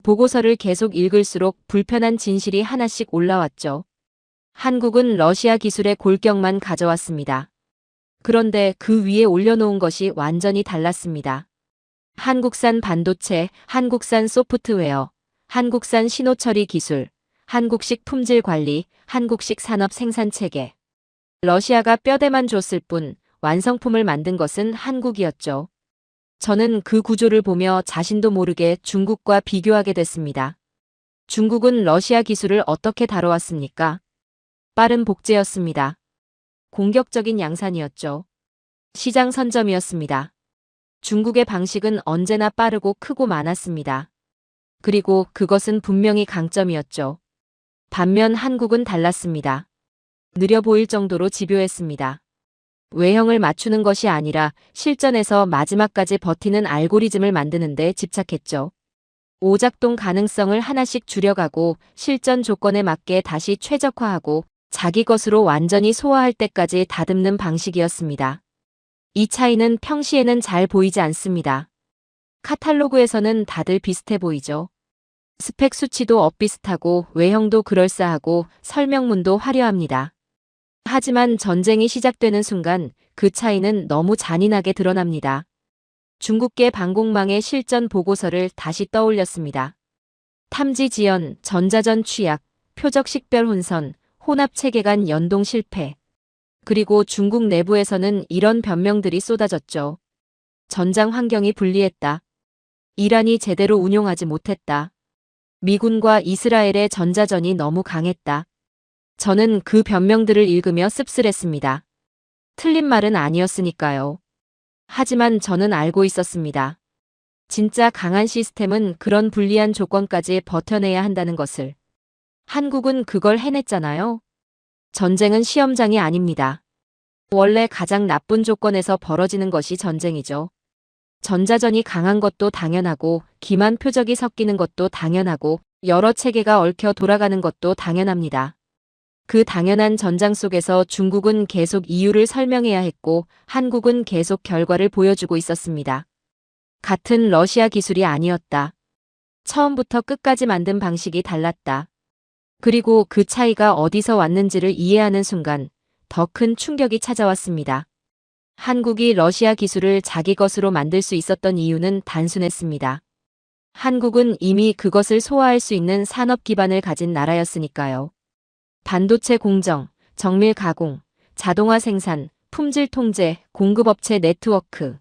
보고서를 계속 읽을수록 불편한 진실이 하나씩 올라왔죠. 한국은 러시아 기술의 골격만 가져왔습니다. 그런데 그 위에 올려놓은 것이 완전히 달랐습니다. 한국산 반도체, 한국산 소프트웨어, 한국산 신호처리 기술, 한국식 품질 관리, 한국식 산업 생산 체계. 러시아가 뼈대만 줬을 뿐 완성품을 만든 것은 한국이었죠. 저는 그 구조를 보며 자신도 모르게 중국과 비교하게 됐습니다. 중국은 러시아 기술을 어떻게 다뤄왔습니까? 빠른 복제였습니다. 공격적인 양산이었죠. 시장 선점이었습니다. 중국의 방식은 언제나 빠르고 크고 많았습니다. 그리고 그것은 분명히 강점이었죠. 반면 한국은 달랐습니다. 느려 보일 정도로 집요했습니다. 외형을 맞추는 것이 아니라 실전에서 마지막까지 버티는 알고리즘을 만드는 데 집착했죠. 오작동 가능성을 하나씩 줄여가고 실전 조건에 맞게 다시 최적화하고 자기 것으로 완전히 소화할 때까지 다듬는 방식이었습니다. 이 차이는 평시에는 잘 보이지 않습니다. 카탈로그에서는 다들 비슷해 보이죠. 스펙 수치도 엇비슷하고 외형도 그럴싸하고 설명문도 화려합니다. 하지만 전쟁이 시작되는 순간 그 차이는 너무 잔인하게 드러납니다. 중국계 방공망의 실전 보고서를 다시 떠올렸습니다. 탐지 지연, 전자전 취약, 표적 식별 혼선, 혼합 체계 간 연동 실패. 그리고 중국 내부에서는 이런 변명들이 쏟아졌죠. 전장 환경이 불리했다. 이란이 제대로 운용하지 못했다. 미군과 이스라엘의 전자전이 너무 강했다. 저는 그 변명들을 읽으며 씁쓸했습니다. 틀린 말은 아니었으니까요. 하지만 저는 알고 있었습니다. 진짜 강한 시스템은 그런 불리한 조건까지 버텨내야 한다는 것을. 한국은 그걸 해냈잖아요. 전쟁은 시험장이 아닙니다. 원래 가장 나쁜 조건에서 벌어지는 것이 전쟁이죠. 전자전이 강한 것도 당연하고 기만 표적이 섞이는 것도 당연하고 여러 체계가 얽혀 돌아가는 것도 당연합니다. 그 당연한 전장 속에서 중국은 계속 이유를 설명해야 했고 한국은 계속 결과를 보여주고 있었습니다. 같은 러시아 기술이 아니었다. 처음부터 끝까지 만든 방식이 달랐다. 그리고 그 차이가 어디서 왔는지를 이해하는 순간 더 큰 충격이 찾아왔습니다. 한국이 러시아 기술을 자기 것으로 만들 수 있었던 이유는 단순했습니다. 한국은 이미 그것을 소화할 수 있는 산업 기반을 가진 나라였으니까요. 반도체 공정, 정밀 가공, 자동화 생산, 품질 통제, 공급업체 네트워크.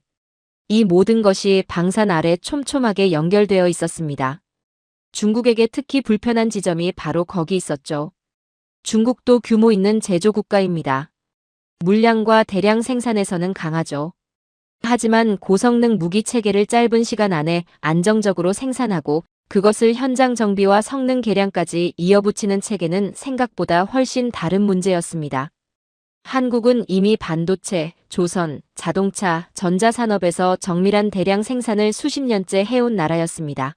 이 모든 것이 방산 아래 촘촘하게 연결되어 있었습니다. 중국에게 특히 불편한 지점이 바로 거기 있었죠. 중국도 규모 있는 제조국가입니다. 물량과 대량 생산에서는 강하죠. 하지만 고성능 무기 체계를 짧은 시간 안에 안정적으로 생산하고 그것을 현장 정비와 성능 개량까지 이어붙이는 체계는 생각보다 훨씬 다른 문제였습니다. 한국은 이미 반도체, 조선, 자동차, 전자산업에서 정밀한 대량 생산을 수십 년째 해온 나라였습니다.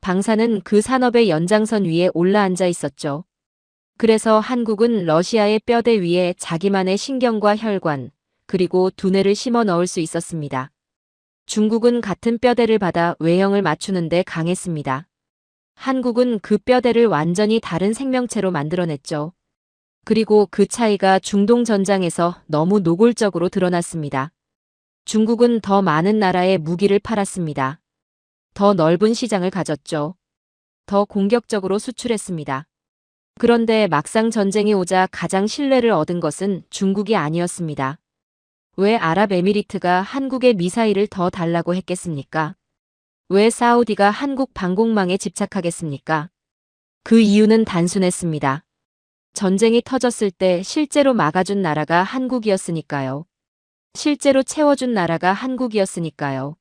방산은 그 산업의 연장선 위에 올라앉아 있었죠. 그래서 한국은 러시아의 뼈대 위에 자기만의 신경과 혈관, 그리고 두뇌를 심어 넣을 수 있었습니다. 중국은 같은 뼈대를 받아 외형을 맞추는데 강했습니다. 한국은 그 뼈대를 완전히 다른 생명체로 만들어냈죠. 그리고 그 차이가 중동 전장에서 너무 노골적으로 드러났습니다. 중국은 더 많은 나라에 무기를 팔았습니다. 더 넓은 시장을 가졌죠. 더 공격적으로 수출했습니다. 그런데 막상 전쟁이 오자 가장 신뢰를 얻은 것은 중국이 아니었습니다. 왜 아랍에미리트가 한국에 미사일을 더 달라고 했겠습니까? 왜 사우디가 한국 방공망에 집착하겠습니까? 그 이유는 단순했습니다. 전쟁이 터졌을 때 실제로 막아준 나라가 한국이었으니까요. 실제로 채워준 나라가 한국이었으니까요.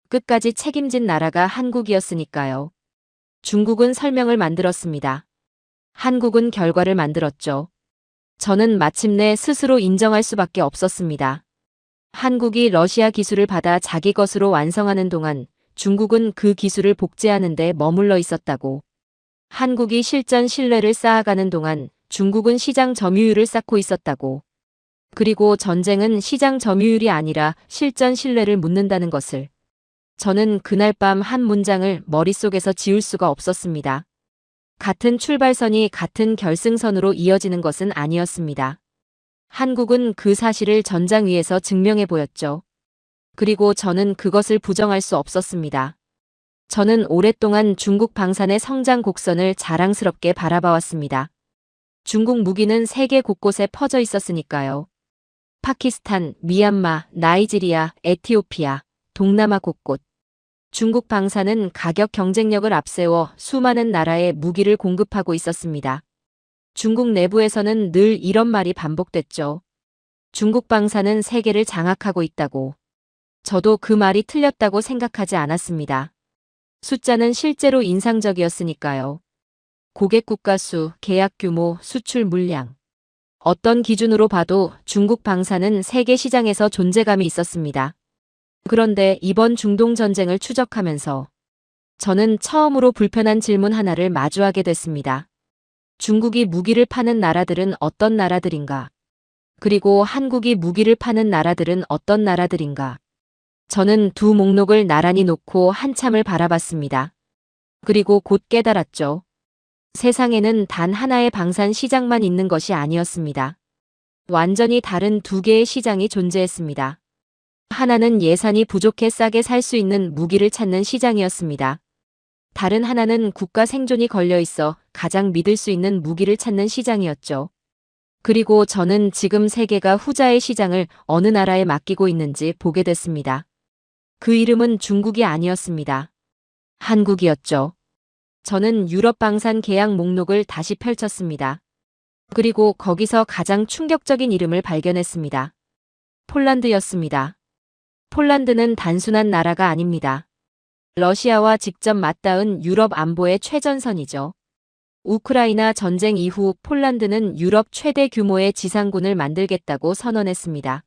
끝까지 책임진 나라가 한국이었으니까요. 중국은 설명을 만들었습니다. 한국은 결과를 만들었죠. 저는 마침내 스스로 인정할 수밖에 없었습니다. 한국이 러시아 기술을 받아 자기 것으로 완성하는 동안 중국은 그 기술을 복제하는 데 머물러 있었다고. 한국이 실전 신뢰를 쌓아가는 동안 중국은 시장 점유율을 쌓고 있었다고. 그리고 전쟁은 시장 점유율이 아니라 실전 신뢰를 묻는다는 것을. 저는 그날 밤 한 문장을 머릿속에서 지울 수가 없었습니다. 같은 출발선이 같은 결승선으로 이어지는 것은 아니었습니다. 한국은 그 사실을 전장 위에서 증명해 보였죠. 그리고 저는 그것을 부정할 수 없었습니다. 저는 오랫동안 중국 방산의 성장 곡선을 자랑스럽게 바라봐왔습니다. 중국 무기는 세계 곳곳에 퍼져 있었으니까요. 파키스탄, 미얀마, 나이지리아, 에티오피아, 동남아 곳곳. 중국 방산은 가격 경쟁력을 앞세워 수많은 나라에 무기를 공급하고 있었습니다. 중국 내부에서는 늘 이런 말이 반복됐죠. 중국 방산은 세계를 장악하고 있다고. 저도 그 말이 틀렸다고 생각하지 않았습니다. 숫자는 실제로 인상적이었으니까요. 고객 국가 수, 계약 규모, 수출 물량. 어떤 기준으로 봐도 중국 방산은 세계 시장에서 존재감이 있었습니다. 그런데 이번 중동 전쟁을 추적하면서 저는 처음으로 불편한 질문 하나를 마주하게 됐습니다. 중국이 무기를 파는 나라들은 어떤 나라들인가? 그리고 한국이 무기를 파는 나라들은 어떤 나라들인가? 저는 두 목록을 나란히 놓고 한참을 바라봤습니다. 그리고 곧 깨달았죠. 세상에는 단 하나의 방산 시장만 있는 것이 아니었습니다. 완전히 다른 두 개의 시장이 존재했습니다. 하나는 예산이 부족해 싸게 살 수 있는 무기를 찾는 시장이었습니다. 다른 하나는 국가 생존이 걸려 있어 가장 믿을 수 있는 무기를 찾는 시장이었죠. 그리고 저는 지금 세계가 후자의 시장을 어느 나라에 맡기고 있는지 보게 됐습니다. 그 이름은 중국이 아니었습니다. 한국이었죠. 저는 유럽 방산 계약 목록을 다시 펼쳤습니다. 그리고 거기서 가장 충격적인 이름을 발견했습니다. 폴란드였습니다. 폴란드는 단순한 나라가 아닙니다. 러시아와 직접 맞닿은 유럽 안보의 최전선이죠. 우크라이나 전쟁 이후 폴란드는 유럽 최대 규모의 지상군을 만들겠다고 선언했습니다.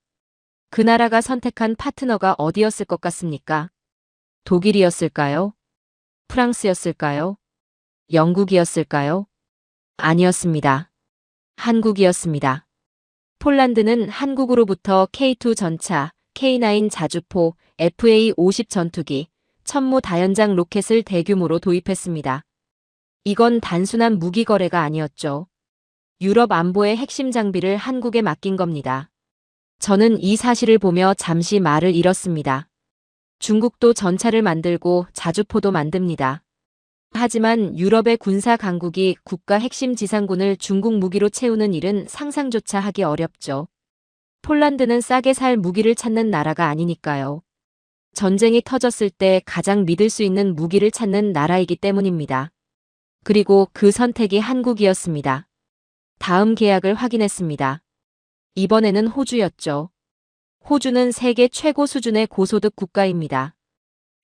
그 나라가 선택한 파트너가 어디였을 것 같습니까? 독일이었을까요? 프랑스였을까요? 영국이었을까요? 아니었습니다. 한국이었습니다. 폴란드는 한국으로부터 K2 전차, K9 자주포, FA-50 전투기, 천무 다연장 로켓을 대규모로 도입했습니다. 이건 단순한 무기 거래가 아니었죠. 유럽 안보의 핵심 장비를 한국에 맡긴 겁니다. 저는 이 사실을 보며 잠시 말을 잃었습니다. 중국도 전차를 만들고 자주포도 만듭니다. 하지만 유럽의 군사 강국이 국가 핵심 지상군을 중국 무기로 채우는 일은 상상조차 하기 어렵죠. 폴란드는 싸게 살 무기를 찾는 나라가 아니니까요. 전쟁이 터졌을 때 가장 믿을 수 있는 무기를 찾는 나라이기 때문입니다. 그리고 그 선택이 한국이었습니다. 다음 계약을 확인했습니다. 이번에는 호주였죠. 호주는 세계 최고 수준의 고소득 국가입니다.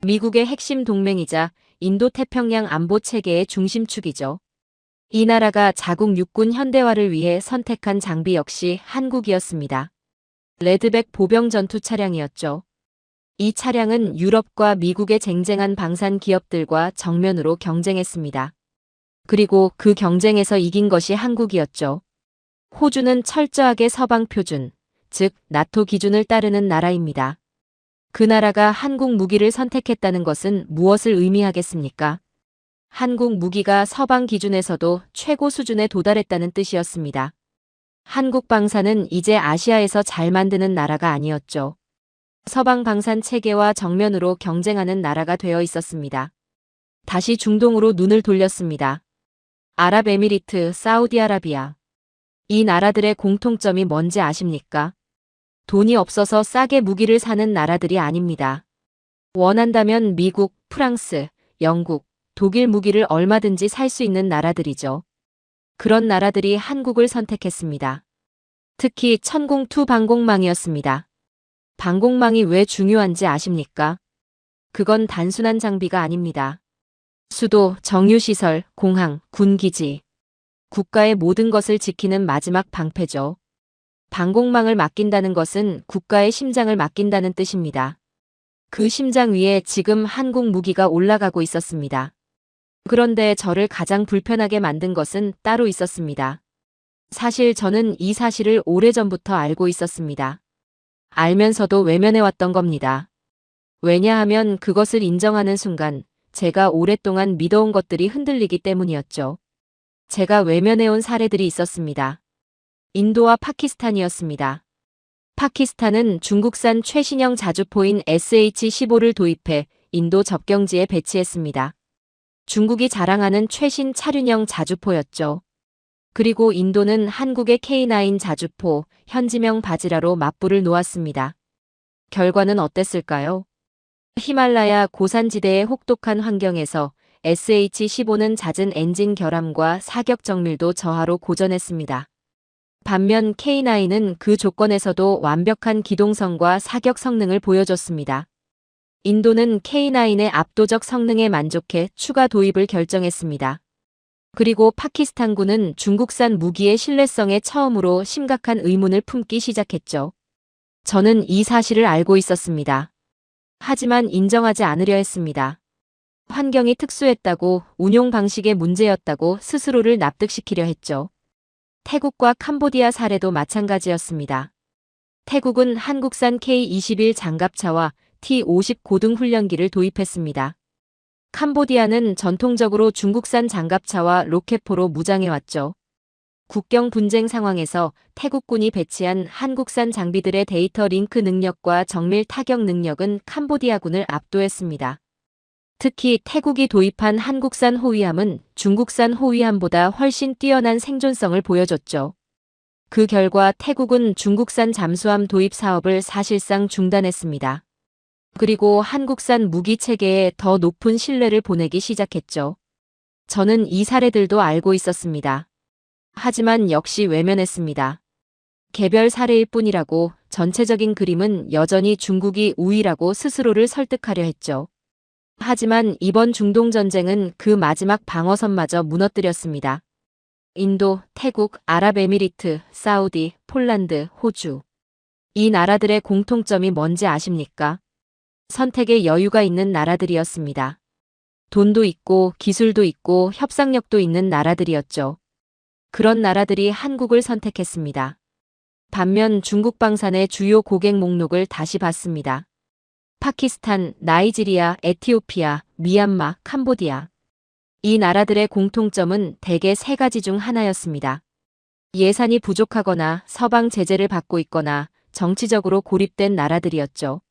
미국의 핵심 동맹이자 인도태평양 안보 체계의 중심축이죠. 이 나라가 자국 육군 현대화를 위해 선택한 장비 역시 한국이었습니다. 레드백 보병 전투 차량이었죠. 이 차량은 유럽과 미국의 쟁쟁한 방산 기업들과 정면으로 경쟁했습니다. 그리고 그 경쟁에서 이긴 것이 한국이었죠. 호주는 철저하게 서방 표준, 즉 나토 기준을 따르는 나라입니다. 그 나라가 한국 무기를 선택했다는 것은 무엇을 의미하겠습니까? 한국 무기가 서방 기준에서도 최고 수준에 도달했다는 뜻이었습니다. 한국 방산은 이제 아시아에서 잘 만드는 나라가 아니었죠. 서방 방산 체계와 정면으로 경쟁하는 나라가 되어 있었습니다. 다시 중동으로 눈을 돌렸습니다. 아랍에미리트, 사우디아라비아. 이 나라들의 공통점이 뭔지 아십니까? 돈이 없어서 싸게 무기를 사는 나라들이 아닙니다. 원한다면 미국, 프랑스, 영국, 독일 무기를 얼마든지 살 수 있는 나라들이죠. 그런 나라들이 한국을 선택했습니다. 특히 천공2 방공망이었습니다. 방공망이 왜 중요한지 아십니까? 그건 단순한 장비가 아닙니다. 수도, 정유시설, 공항, 군기지. 국가의 모든 것을 지키는 마지막 방패죠. 방공망을 맡긴다는 것은 국가의 심장을 맡긴다는 뜻입니다. 그 심장 위에 지금 한국 무기가 올라가고 있었습니다. 그런데 저를 가장 불편하게 만든 것은 따로 있었습니다. 사실 저는 이 사실을 오래전부터 알고 있었습니다. 알면서도 외면해왔던 겁니다. 왜냐하면 그것을 인정하는 순간 제가 오랫동안 믿어온 것들이 흔들리기 때문이었죠. 제가 외면해온 사례들이 있었습니다. 인도와 파키스탄이었습니다. 파키스탄은 중국산 최신형 자주포인 SH-15를 도입해 인도 접경지에 배치했습니다. 중국이 자랑하는 최신 차륜형 자주포였죠. 그리고 인도는 한국의 K9 자주포, 현지명 바지라로 맞불을 놓았습니다. 결과는 어땠을까요? 히말라야 고산지대의 혹독한 환경에서 SH-15는 잦은 엔진 결함과 사격 정밀도 저하로 고전했습니다. 반면 K9은 그 조건에서도 완벽한 기동성과 사격 성능을 보여줬습니다. 인도는 K9의 압도적 성능에 만족해 추가 도입을 결정했습니다. 그리고 파키스탄군은 중국산 무기의 신뢰성에 처음으로 심각한 의문을 품기 시작했죠. 저는 이 사실을 알고 있었습니다. 하지만 인정하지 않으려 했습니다. 환경이 특수했다고, 운용 방식의 문제였다고 스스로를 납득시키려 했죠. 태국과 캄보디아 사례도 마찬가지였습니다. 태국은 한국산 K-21 장갑차와 T-50 고등 훈련기를 도입했습니다. 캄보디아는 전통적으로 중국산 장갑차와 로켓포로 무장해왔죠. 국경 분쟁 상황에서 태국군이 배치한 한국산 장비들의 데이터 링크 능력과 정밀 타격 능력은 캄보디아군을 압도했습니다. 특히 태국이 도입한 한국산 호위함은 중국산 호위함보다 훨씬 뛰어난 생존성을 보여줬죠. 그 결과 태국은 중국산 잠수함 도입 사업을 사실상 중단했습니다. 그리고 한국산 무기 체계에 더 높은 신뢰를 보내기 시작했죠. 저는 이 사례들도 알고 있었습니다. 하지만 역시 외면했습니다. 개별 사례일 뿐이라고, 전체적인 그림은 여전히 중국이 우위라고 스스로를 설득하려 했죠. 하지만 이번 중동 전쟁은 그 마지막 방어선마저 무너뜨렸습니다. 인도, 태국, 아랍에미리트, 사우디, 폴란드, 호주. 이 나라들의 공통점이 뭔지 아십니까? 선택의 여유가 있는 나라들이었습니다. 돈도 있고 기술도 있고 협상력도 있는 나라들이었죠. 그런 나라들이 한국을 선택했습니다. 반면 중국 방산의 주요 고객 목록을 다시 봤습니다. 파키스탄, 나이지리아, 에티오피아, 미얀마, 캄보디아. 이 나라들의 공통점은 대개 세 가지 중 하나였습니다. 예산이 부족하거나 서방 제재를 받고 있거나 정치적으로 고립된 나라들이었죠.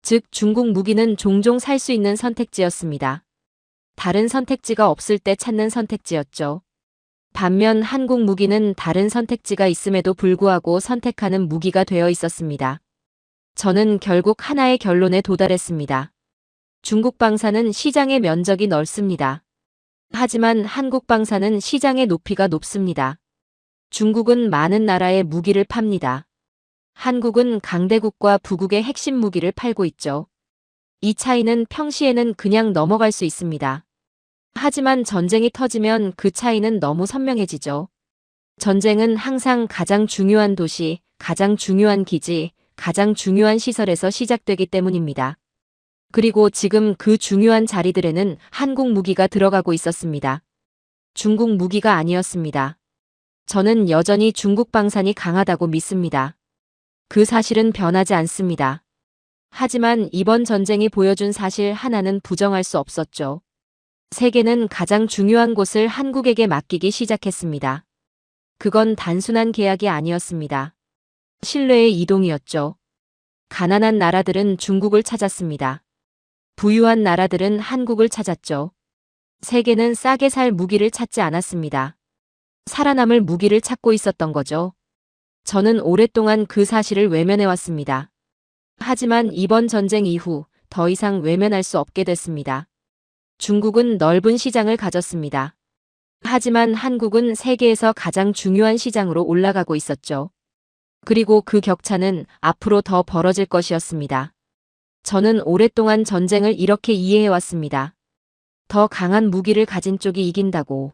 즉 중국 무기는 종종 살 수 있는 선택지였습니다. 다른 선택지가 없을 때 찾는 선택지였죠. 반면 한국 무기는 다른 선택지가 있음에도 불구하고 선택하는 무기가 되어 있었습니다. 저는 결국 하나의 결론에 도달했습니다. 중국 방산은 시장의 면적이 넓습니다. 하지만 한국 방산은 시장의 높이가 높습니다. 중국은 많은 나라의 무기를 팝니다. 한국은 강대국과 부국의 핵심 무기를 팔고 있죠. 이 차이는 평시에는 그냥 넘어갈 수 있습니다. 하지만 전쟁이 터지면 그 차이는 너무 선명해지죠. 전쟁은 항상 가장 중요한 도시, 가장 중요한 기지, 가장 중요한 시설에서 시작되기 때문입니다. 그리고 지금 그 중요한 자리들에는 한국 무기가 들어가고 있었습니다. 중국 무기가 아니었습니다. 저는 여전히 중국 방산이 강하다고 믿습니다. 그 사실은 변하지 않습니다. 하지만 이번 전쟁이 보여준 사실 하나는 부정할 수 없었죠. 세계는 가장 중요한 곳을 한국에게 맡기기 시작했습니다. 그건 단순한 계약이 아니었습니다. 신뢰의 이동이었죠. 가난한 나라들은 중국을 찾았습니다. 부유한 나라들은 한국을 찾았죠. 세계는 싸게 살 무기를 찾지 않았습니다. 살아남을 무기를 찾고 있었던 거죠. 저는 오랫동안 그 사실을 외면해왔습니다. 하지만 이번 전쟁 이후 더 이상 외면할 수 없게 됐습니다. 중국은 넓은 시장을 가졌습니다. 하지만 한국은 세계에서 가장 중요한 시장으로 올라가고 있었죠. 그리고 그 격차는 앞으로 더 벌어질 것이었습니다. 저는 오랫동안 전쟁을 이렇게 이해해왔습니다. 더 강한 무기를 가진 쪽이 이긴다고.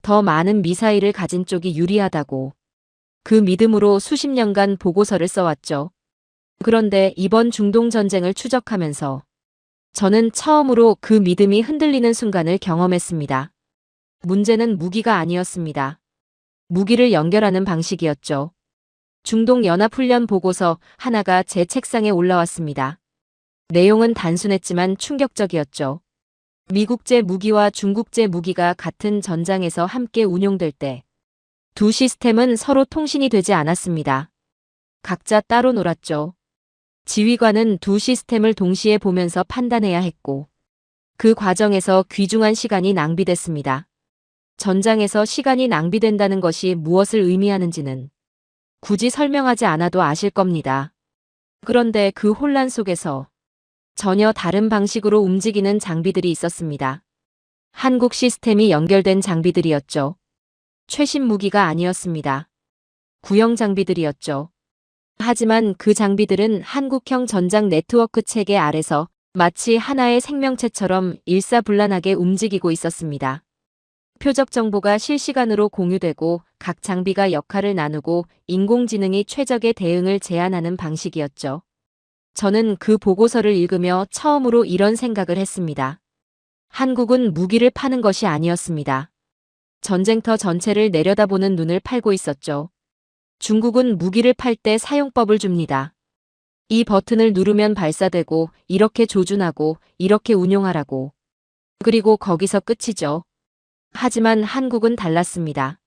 더 많은 미사일을 가진 쪽이 유리하다고. 그 믿음으로 수십 년간 보고서를 써왔죠. 그런데 이번 중동 전쟁을 추적하면서 저는 처음으로 그 믿음이 흔들리는 순간을 경험했습니다. 문제는 무기가 아니었습니다. 무기를 연결하는 방식이었죠. 중동 연합훈련 보고서 하나가 제 책상에 올라왔습니다. 내용은 단순했지만 충격적이었죠. 미국제 무기와 중국제 무기가 같은 전장에서 함께 운용될 때 두 시스템은 서로 통신이 되지 않았습니다. 각자 따로 놀았죠. 지휘관은 두 시스템을 동시에 보면서 판단해야 했고 그 과정에서 귀중한 시간이 낭비됐습니다. 전장에서 시간이 낭비된다는 것이 무엇을 의미하는지는 굳이 설명하지 않아도 아실 겁니다. 그런데 그 혼란 속에서 전혀 다른 방식으로 움직이는 장비들이 있었습니다. 한국 시스템이 연결된 장비들이었죠. 최신 무기가 아니었습니다. 구형 장비들이었죠. 하지만 그 장비들은 한국형 전장 네트워크 체계 아래서 마치 하나의 생명체처럼 일사불란하게 움직이고 있었습니다. 표적 정보가 실시간으로 공유되고 각 장비가 역할을 나누고 인공지능이 최적의 대응을 제안하는 방식이었죠. 저는 그 보고서를 읽으며 처음으로 이런 생각을 했습니다. 한국은 무기를 파는 것이 아니었습니다. 전쟁터 전체를 내려다보는 눈을 팔고 있었죠. 중국은 무기를 팔 때 사용법을 줍니다. 이 버튼을 누르면 발사되고 이렇게 조준하고 이렇게 운용하라고. 그리고 거기서 끝이죠. 하지만 한국은 달랐습니다.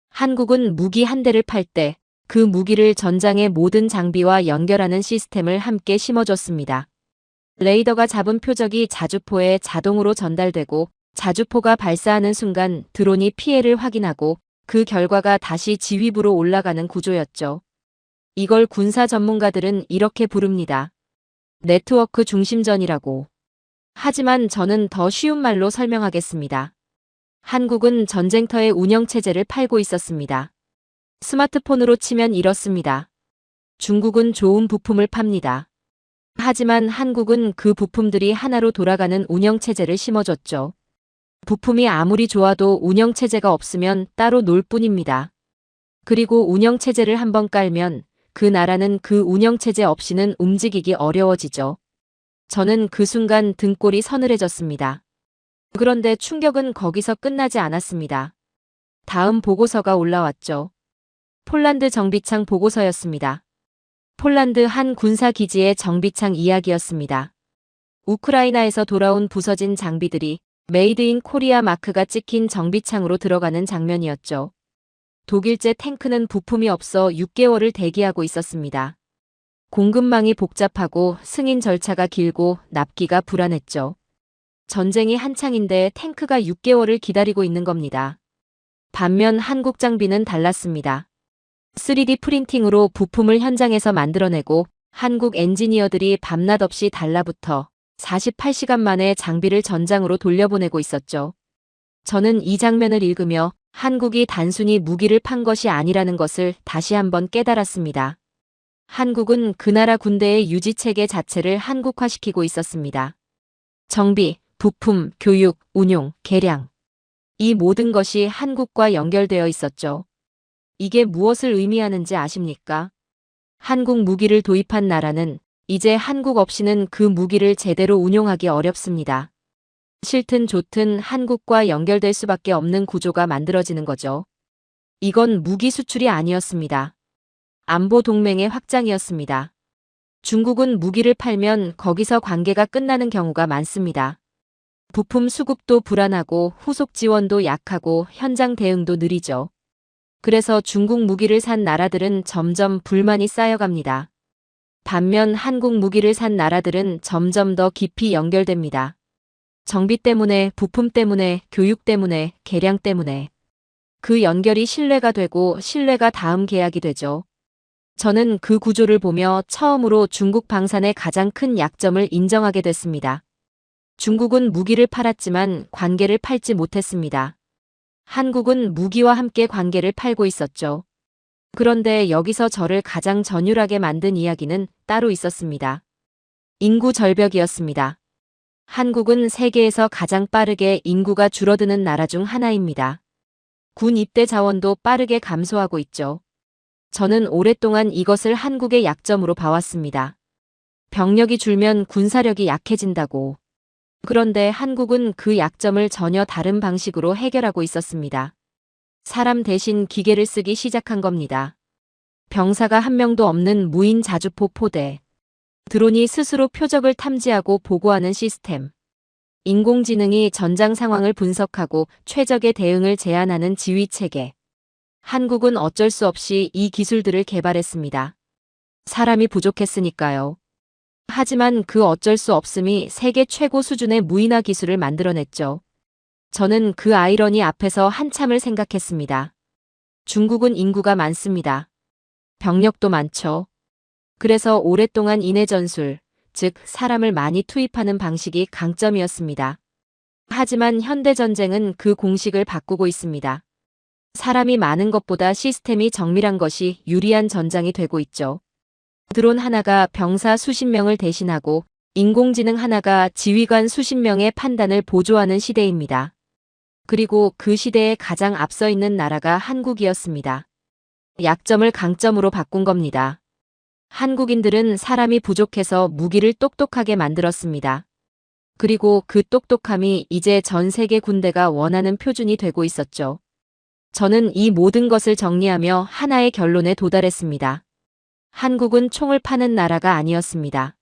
한국은 무기 한 대를 팔 때 그 무기를 전장의 모든 장비와 연결하는 시스템을 함께 심어줬습니다. 레이더가 잡은 표적이 자주포에 자동으로 전달되고 자주포가 발사하는 순간 드론이 피해를 확인하고 그 결과가 다시 지휘부로 올라가는 구조였죠. 이걸 군사 전문가들은 이렇게 부릅니다. 네트워크 중심전이라고. 하지만 저는 더 쉬운 말로 설명하겠습니다. 한국은 전쟁터의 운영체제를 팔고 있었습니다. 스마트폰으로 치면 이렇습니다. 중국은 좋은 부품을 팝니다. 하지만 한국은 그 부품들이 하나로 돌아가는 운영체제를 심어줬죠. 부품이 아무리 좋아도 운영체제가 없으면 따로 놀 뿐입니다. 그리고 운영체제를 한번 깔면 그 나라는 그 운영체제 없이는 움직이기 어려워지죠. 저는 그 순간 등골이 서늘해졌습니다. 그런데 충격은 거기서 끝나지 않았습니다. 다음 보고서가 올라왔죠. 폴란드 정비창 보고서였습니다. 폴란드 한 군사기지의 정비창 이야기였습니다. 우크라이나에서 돌아온 부서진 장비들이 메이드 인 코리아 마크가 찍힌 정비창으로 들어가는 장면이었죠. 독일제 탱크는 부품이 없어 6개월을 대기하고 있었습니다. 공급망이 복잡하고 승인 절차가 길고 납기가 불안했죠. 전쟁이 한창인데 탱크가 6개월을 기다리고 있는 겁니다. 반면 한국 장비는 달랐습니다. 3D 프린팅으로 부품을 현장에서 만들어내고 한국 엔지니어들이 밤낮 없이 달라붙어 48시간 만에 장비를 전장으로 돌려보내고 있었죠. 저는 이 장면을 읽으며 한국이 단순히 무기를 판 것이 아니라는 것을 다시 한번 깨달았습니다. 한국은 그 나라 군대의 유지체계 자체를 한국화시키고 있었습니다. 정비, 부품, 교육, 운용, 개량. 이 모든 것이 한국과 연결되어 있었죠. 이게 무엇을 의미하는지 아십니까? 한국 무기를 도입한 나라는 이제 한국 없이는 그 무기를 제대로 운용하기 어렵습니다. 싫든 좋든 한국과 연결될 수밖에 없는 구조가 만들어지는 거죠. 이건 무기 수출이 아니었습니다. 안보 동맹의 확장이었습니다. 중국은 무기를 팔면 거기서 관계가 끝나는 경우가 많습니다. 부품 수급도 불안하고 후속 지원도 약하고 현장 대응도 느리죠. 그래서 중국 무기를 산 나라들은 점점 불만이 쌓여갑니다. 반면 한국 무기를 산 나라들은 점점 더 깊이 연결됩니다. 정비 때문에, 부품 때문에, 교육 때문에, 개량 때문에. 그 연결이 신뢰가 되고 신뢰가 다음 계약이 되죠. 저는 그 구조를 보며 처음으로 중국 방산의 가장 큰 약점을 인정하게 됐습니다. 중국은 무기를 팔았지만 관계를 팔지 못했습니다. 한국은 무기와 함께 관계를 팔고 있었죠. 그런데 여기서 저를 가장 전율하게 만든 이야기는 따로 있었습니다. 인구 절벽이었습니다. 한국은 세계에서 가장 빠르게 인구가 줄어드는 나라 중 하나입니다. 군 입대 자원도 빠르게 감소하고 있죠. 저는 오랫동안 이것을 한국의 약점으로 봐왔습니다. 병력이 줄면 군사력이 약해진다고. 그런데 한국은 그 약점을 전혀 다른 방식으로 해결하고 있었습니다. 사람 대신 기계를 쓰기 시작한 겁니다. 병사가 한 명도 없는 무인 자주포 포대. 드론이 스스로 표적을 탐지하고 보고하는 시스템. 인공지능이 전장 상황을 분석하고 최적의 대응을 제안하는 지휘 체계. 한국은 어쩔 수 없이 이 기술들을 개발했습니다. 사람이 부족했으니까요. 하지만 그 어쩔 수 없음이 세계 최고 수준의 무인화 기술을 만들어냈죠. 저는 그 아이러니 앞에서 한참을 생각했습니다. 중국은 인구가 많습니다. 병력도 많죠. 그래서 오랫동안 인해 전술, 즉 사람을 많이 투입하는 방식이 강점이었습니다. 하지만 현대전쟁은 그 공식을 바꾸고 있습니다. 사람이 많은 것보다 시스템이 정밀한 것이 유리한 전장이 되고 있죠. 드론 하나가 병사 수십 명을 대신하고 인공지능 하나가 지휘관 수십 명의 판단을 보조하는 시대입니다. 그리고 그 시대에 가장 앞서 있는 나라가 한국이었습니다. 약점을 강점으로 바꾼 겁니다. 한국인들은 사람이 부족해서 무기를 똑똑하게 만들었습니다. 그리고 그 똑똑함이 이제 전 세계 군대가 원하는 표준이 되고 있었죠. 저는 이 모든 것을 정리하며 하나의 결론에 도달했습니다. 한국은 총을 파는 나라가 아니었습니다.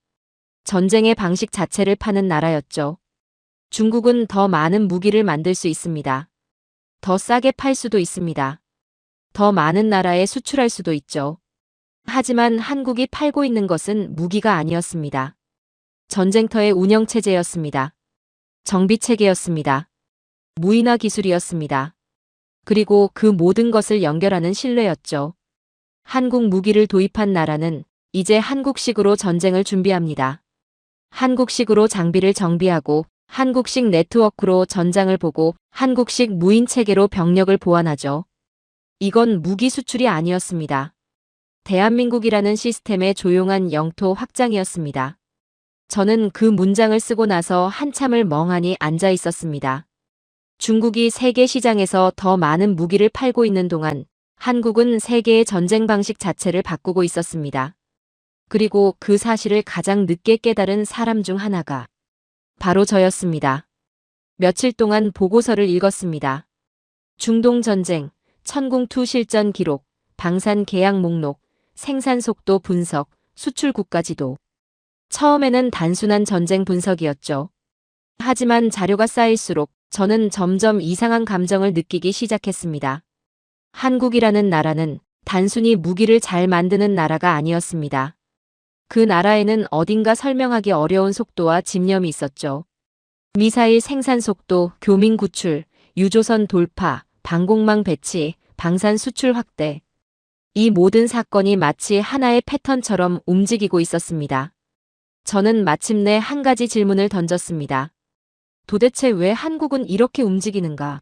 전쟁의 방식 자체를 파는 나라였죠. 중국은 더 많은 무기를 만들 수 있습니다. 더 싸게 팔 수도 있습니다. 더 많은 나라에 수출할 수도 있죠. 하지만 한국이 팔고 있는 것은 무기가 아니었습니다. 전쟁터의 운영체제였습니다. 정비체계였습니다. 무인화 기술이었습니다. 그리고 그 모든 것을 연결하는 신뢰였죠. 한국 무기를 도입한 나라는 이제 한국식으로 전쟁을 준비합니다. 한국식으로 장비를 정비하고 한국식 네트워크로 전장을 보고 한국식 무인 체계로 병력을 보완하죠. 이건 무기 수출이 아니었습니다. 대한민국이라는 시스템의 조용한 영토 확장이었습니다. 저는 그 문장을 쓰고 나서 한참을 멍하니 앉아 있었습니다. 중국이 세계 시장에서 더 많은 무기를 팔고 있는 동안 한국은 세계의 전쟁 방식 자체를 바꾸고 있었습니다. 그리고 그 사실을 가장 늦게 깨달은 사람 중 하나가 바로 저였습니다. 며칠 동안 보고서를 읽었습니다. 중동전쟁, 천궁2 실전 기록, 방산 계약 목록, 생산 속도 분석, 수출 국가 지도. 처음에는 단순한 전쟁 분석이었죠. 하지만 자료가 쌓일수록 저는 점점 이상한 감정을 느끼기 시작했습니다. 한국이라는 나라는 단순히 무기를 잘 만드는 나라가 아니었습니다. 그 나라에는 어딘가 설명하기 어려운 속도와 집념이 있었죠. 미사일 생산 속도, 교민 구출, 유조선 돌파, 방공망 배치, 방산 수출 확대. 이 모든 사건이 마치 하나의 패턴처럼 움직이고 있었습니다. 저는 마침내 한 가지 질문을 던졌습니다. 도대체 왜 한국은 이렇게 움직이는가?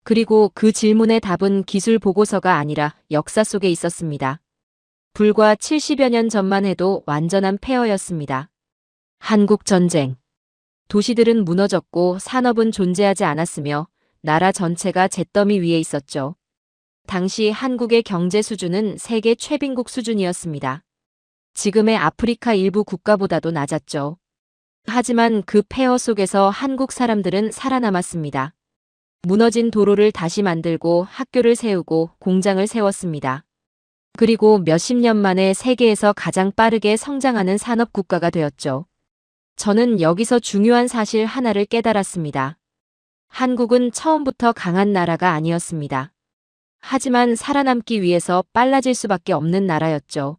그리고 그 질문의 답은 기술 보고서가 아니라 역사 속에 있었습니다. 불과 70여 년 전만 해도 완전한 폐허였습니다. 한국 전쟁. 도시들은 무너졌고 산업은 존재하지 않았으며 나라 전체가 잿더미 위에 있었죠. 당시 한국의 경제 수준은 세계 최빈국 수준이었습니다. 지금의 아프리카 일부 국가보다도 낮았죠. 하지만 그 폐허 속에서 한국 사람들은 살아남았습니다. 무너진 도로를 다시 만들고 학교를 세우고 공장을 세웠습니다. 그리고 몇십 년 만에 세계에서 가장 빠르게 성장하는 산업 국가가 되었죠. 저는 여기서 중요한 사실 하나를 깨달았습니다. 한국은 처음부터 강한 나라가 아니었습니다. 하지만 살아남기 위해서 빨라질 수밖에 없는 나라였죠.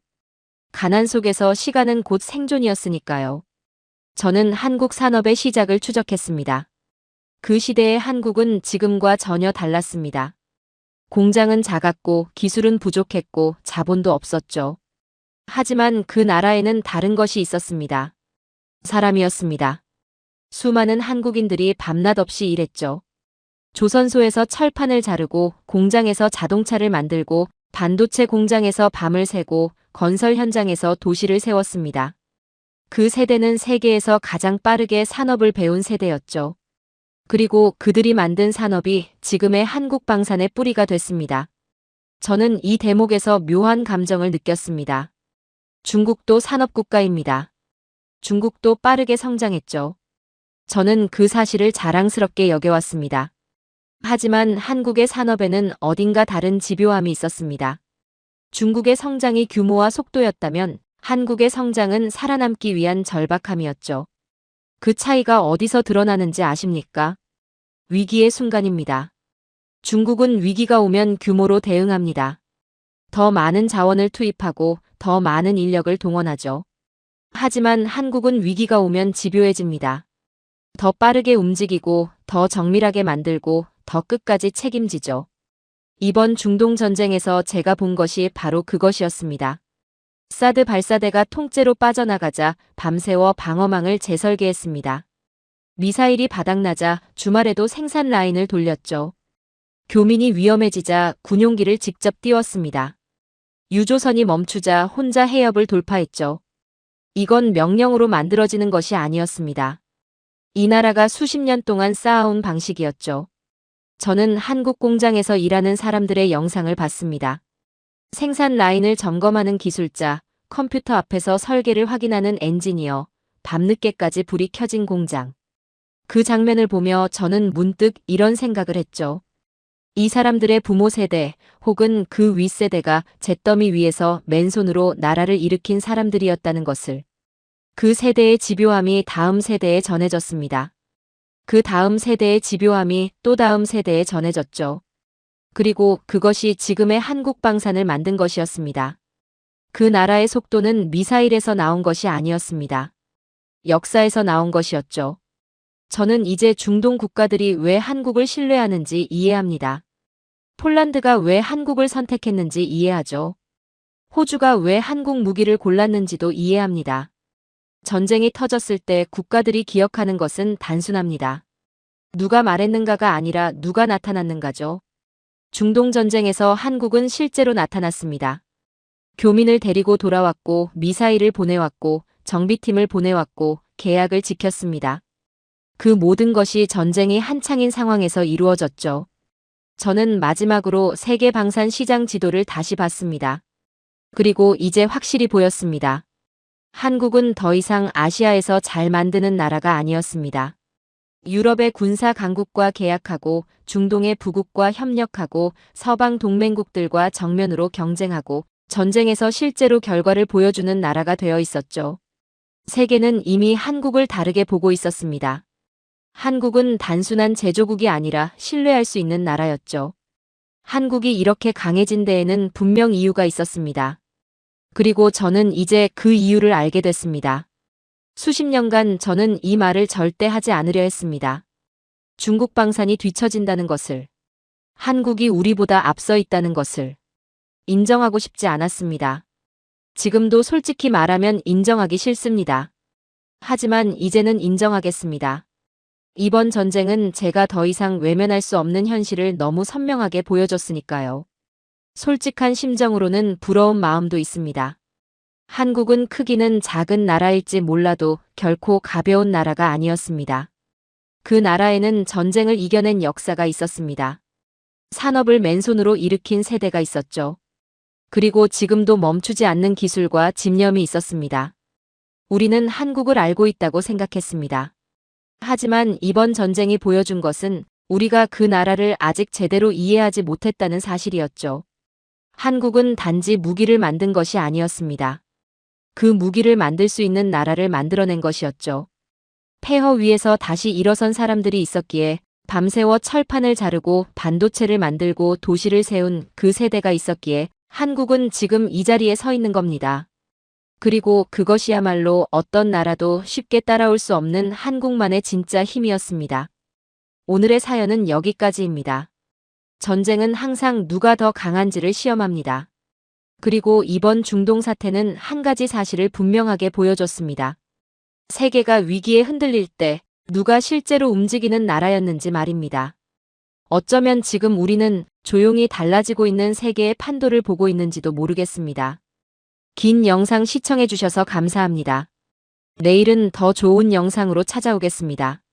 가난 속에서 시간은 곧 생존이었으니까요. 저는 한국 산업의 시작을 추적했습니다. 그 시대의 한국은 지금과 전혀 달랐습니다. 공장은 작았고 기술은 부족했고 자본도 없었죠. 하지만 그 나라에는 다른 것이 있었습니다. 사람이었습니다. 수많은 한국인들이 밤낮 없이 일했죠. 조선소에서 철판을 자르고 공장에서 자동차를 만들고 반도체 공장에서 밤을 새고 건설 현장에서 도시를 세웠습니다. 그 세대는 세계에서 가장 빠르게 산업을 배운 세대였죠. 그리고 그들이 만든 산업이 지금의 한국 방산의 뿌리가 됐습니다. 저는 이 대목에서 묘한 감정을 느꼈습니다. 중국도 산업국가입니다. 중국도 빠르게 성장했죠. 저는 그 사실을 자랑스럽게 여겨왔습니다. 하지만 한국의 산업에는 어딘가 다른 집요함이 있었습니다. 중국의 성장이 규모와 속도였다면 한국의 성장은 살아남기 위한 절박함이었죠. 그 차이가 어디서 드러나는지 아십니까? 위기의 순간입니다. 중국은 위기가 오면 규모로 대응합니다. 더 많은 자원을 투입하고 더 많은 인력을 동원하죠. 하지만 한국은 위기가 오면 집요해집니다. 더 빠르게 움직이고 더 정밀하게 만들고 더 끝까지 책임지죠. 이번 중동 전쟁에서 제가 본 것이 바로 그것이었습니다. 사드 발사대가 통째로 빠져나가자 밤새워 방어망을 재설계했습니다. 미사일이 바닥나자 주말에도 생산 라인을 돌렸죠. 교민이 위험해지자 군용기를 직접 띄웠습니다. 유조선이 멈추자 혼자 해협을 돌파했죠. 이건 명령으로 만들어지는 것이 아니었습니다. 이 나라가 수십 년 동안 쌓아온 방식이었죠. 저는 한국 공장에서 일하는 사람들의 영상을 봤습니다. 생산 라인을 점검하는 기술자, 컴퓨터 앞에서 설계를 확인하는 엔지니어, 밤늦게까지 불이 켜진 공장. 그 장면을 보며 저는 문득 이런 생각을 했죠. 이 사람들의 부모 세대 혹은 그 윗세대가 잿더미 위에서 맨손으로 나라를 일으킨 사람들이었다는 것을. 그 세대의 집요함이 다음 세대에 전해졌습니다. 그 다음 세대의 집요함이 또 다음 세대에 전해졌죠. 그리고 그것이 지금의 한국 방산을 만든 것이었습니다. 그 나라의 속도는 미사일에서 나온 것이 아니었습니다. 역사에서 나온 것이었죠. 저는 이제 중동 국가들이 왜 한국을 신뢰하는지 이해합니다. 폴란드가 왜 한국을 선택했는지 이해하죠. 호주가 왜 한국 무기를 골랐는지도 이해합니다. 전쟁이 터졌을 때 국가들이 기억하는 것은 단순합니다. 누가 말했는가가 아니라 누가 나타났는가죠. 중동 전쟁에서 한국은 실제로 나타났습니다. 교민을 데리고 돌아왔고 미사일을 보내왔고 정비팀을 보내왔고 계약을 지켰습니다. 그 모든 것이 전쟁이 한창인 상황에서 이루어졌죠. 저는 마지막으로 세계 방산 시장 지도를 다시 봤습니다. 그리고 이제 확실히 보였습니다. 한국은 더 이상 아시아에서 잘 만드는 나라가 아니었습니다. 유럽의 군사 강국과 계약하고 중동의 부국과 협력하고 서방 동맹국들과 정면으로 경쟁하고 전쟁에서 실제로 결과를 보여주는 나라가 되어 있었죠. 세계는 이미 한국을 다르게 보고 있었습니다. 한국은 단순한 제조국이 아니라 신뢰할 수 있는 나라였죠. 한국이 이렇게 강해진 데에는 분명 이유가 있었습니다. 그리고 저는 이제 그 이유를 알게 됐습니다. 수십 년간 저는 이 말을 절대 하지 않으려 했습니다. 중국 방산이 뒤처진다는 것을, 한국이 우리보다 앞서 있다는 것을 인정하고 싶지 않았습니다. 지금도 솔직히 말하면 인정하기 싫습니다. 하지만 이제는 인정하겠습니다. 이번 전쟁은 제가 더 이상 외면할 수 없는 현실을 너무 선명하게 보여줬으니까요. 솔직한 심정으로는 부러운 마음도 있습니다. 한국은 크기는 작은 나라일지 몰라도 결코 가벼운 나라가 아니었습니다. 그 나라에는 전쟁을 이겨낸 역사가 있었습니다. 산업을 맨손으로 일으킨 세대가 있었죠. 그리고 지금도 멈추지 않는 기술과 집념이 있었습니다. 우리는 한국을 알고 있다고 생각했습니다. 하지만 이번 전쟁이 보여준 것은 우리가 그 나라를 아직 제대로 이해하지 못했다는 사실이었죠. 한국은 단지 무기를 만든 것이 아니었습니다. 그 무기를 만들 수 있는 나라를 만들어낸 것이었죠. 폐허 위에서 다시 일어선 사람들이 있었기에 밤새워 철판을 자르고 반도체를 만들고 도시를 세운 그 세대가 있었기에 한국은 지금 이 자리에 서 있는 겁니다. 그리고 그것이야말로 어떤 나라도 쉽게 따라올 수 없는 한국만의 진짜 힘이었습니다. 오늘의 사연은 여기까지입니다. 전쟁은 항상 누가 더 강한지를 시험합니다. 그리고 이번 중동 사태는 한 가지 사실을 분명하게 보여줬습니다. 세계가 위기에 흔들릴 때 누가 실제로 움직이는 나라였는지 말입니다. 어쩌면 지금 우리는 조용히 달라지고 있는 세계의 판도를 보고 있는지도 모르겠습니다. 긴 영상 시청해주셔서 감사합니다. 내일은 더 좋은 영상으로 찾아오겠습니다.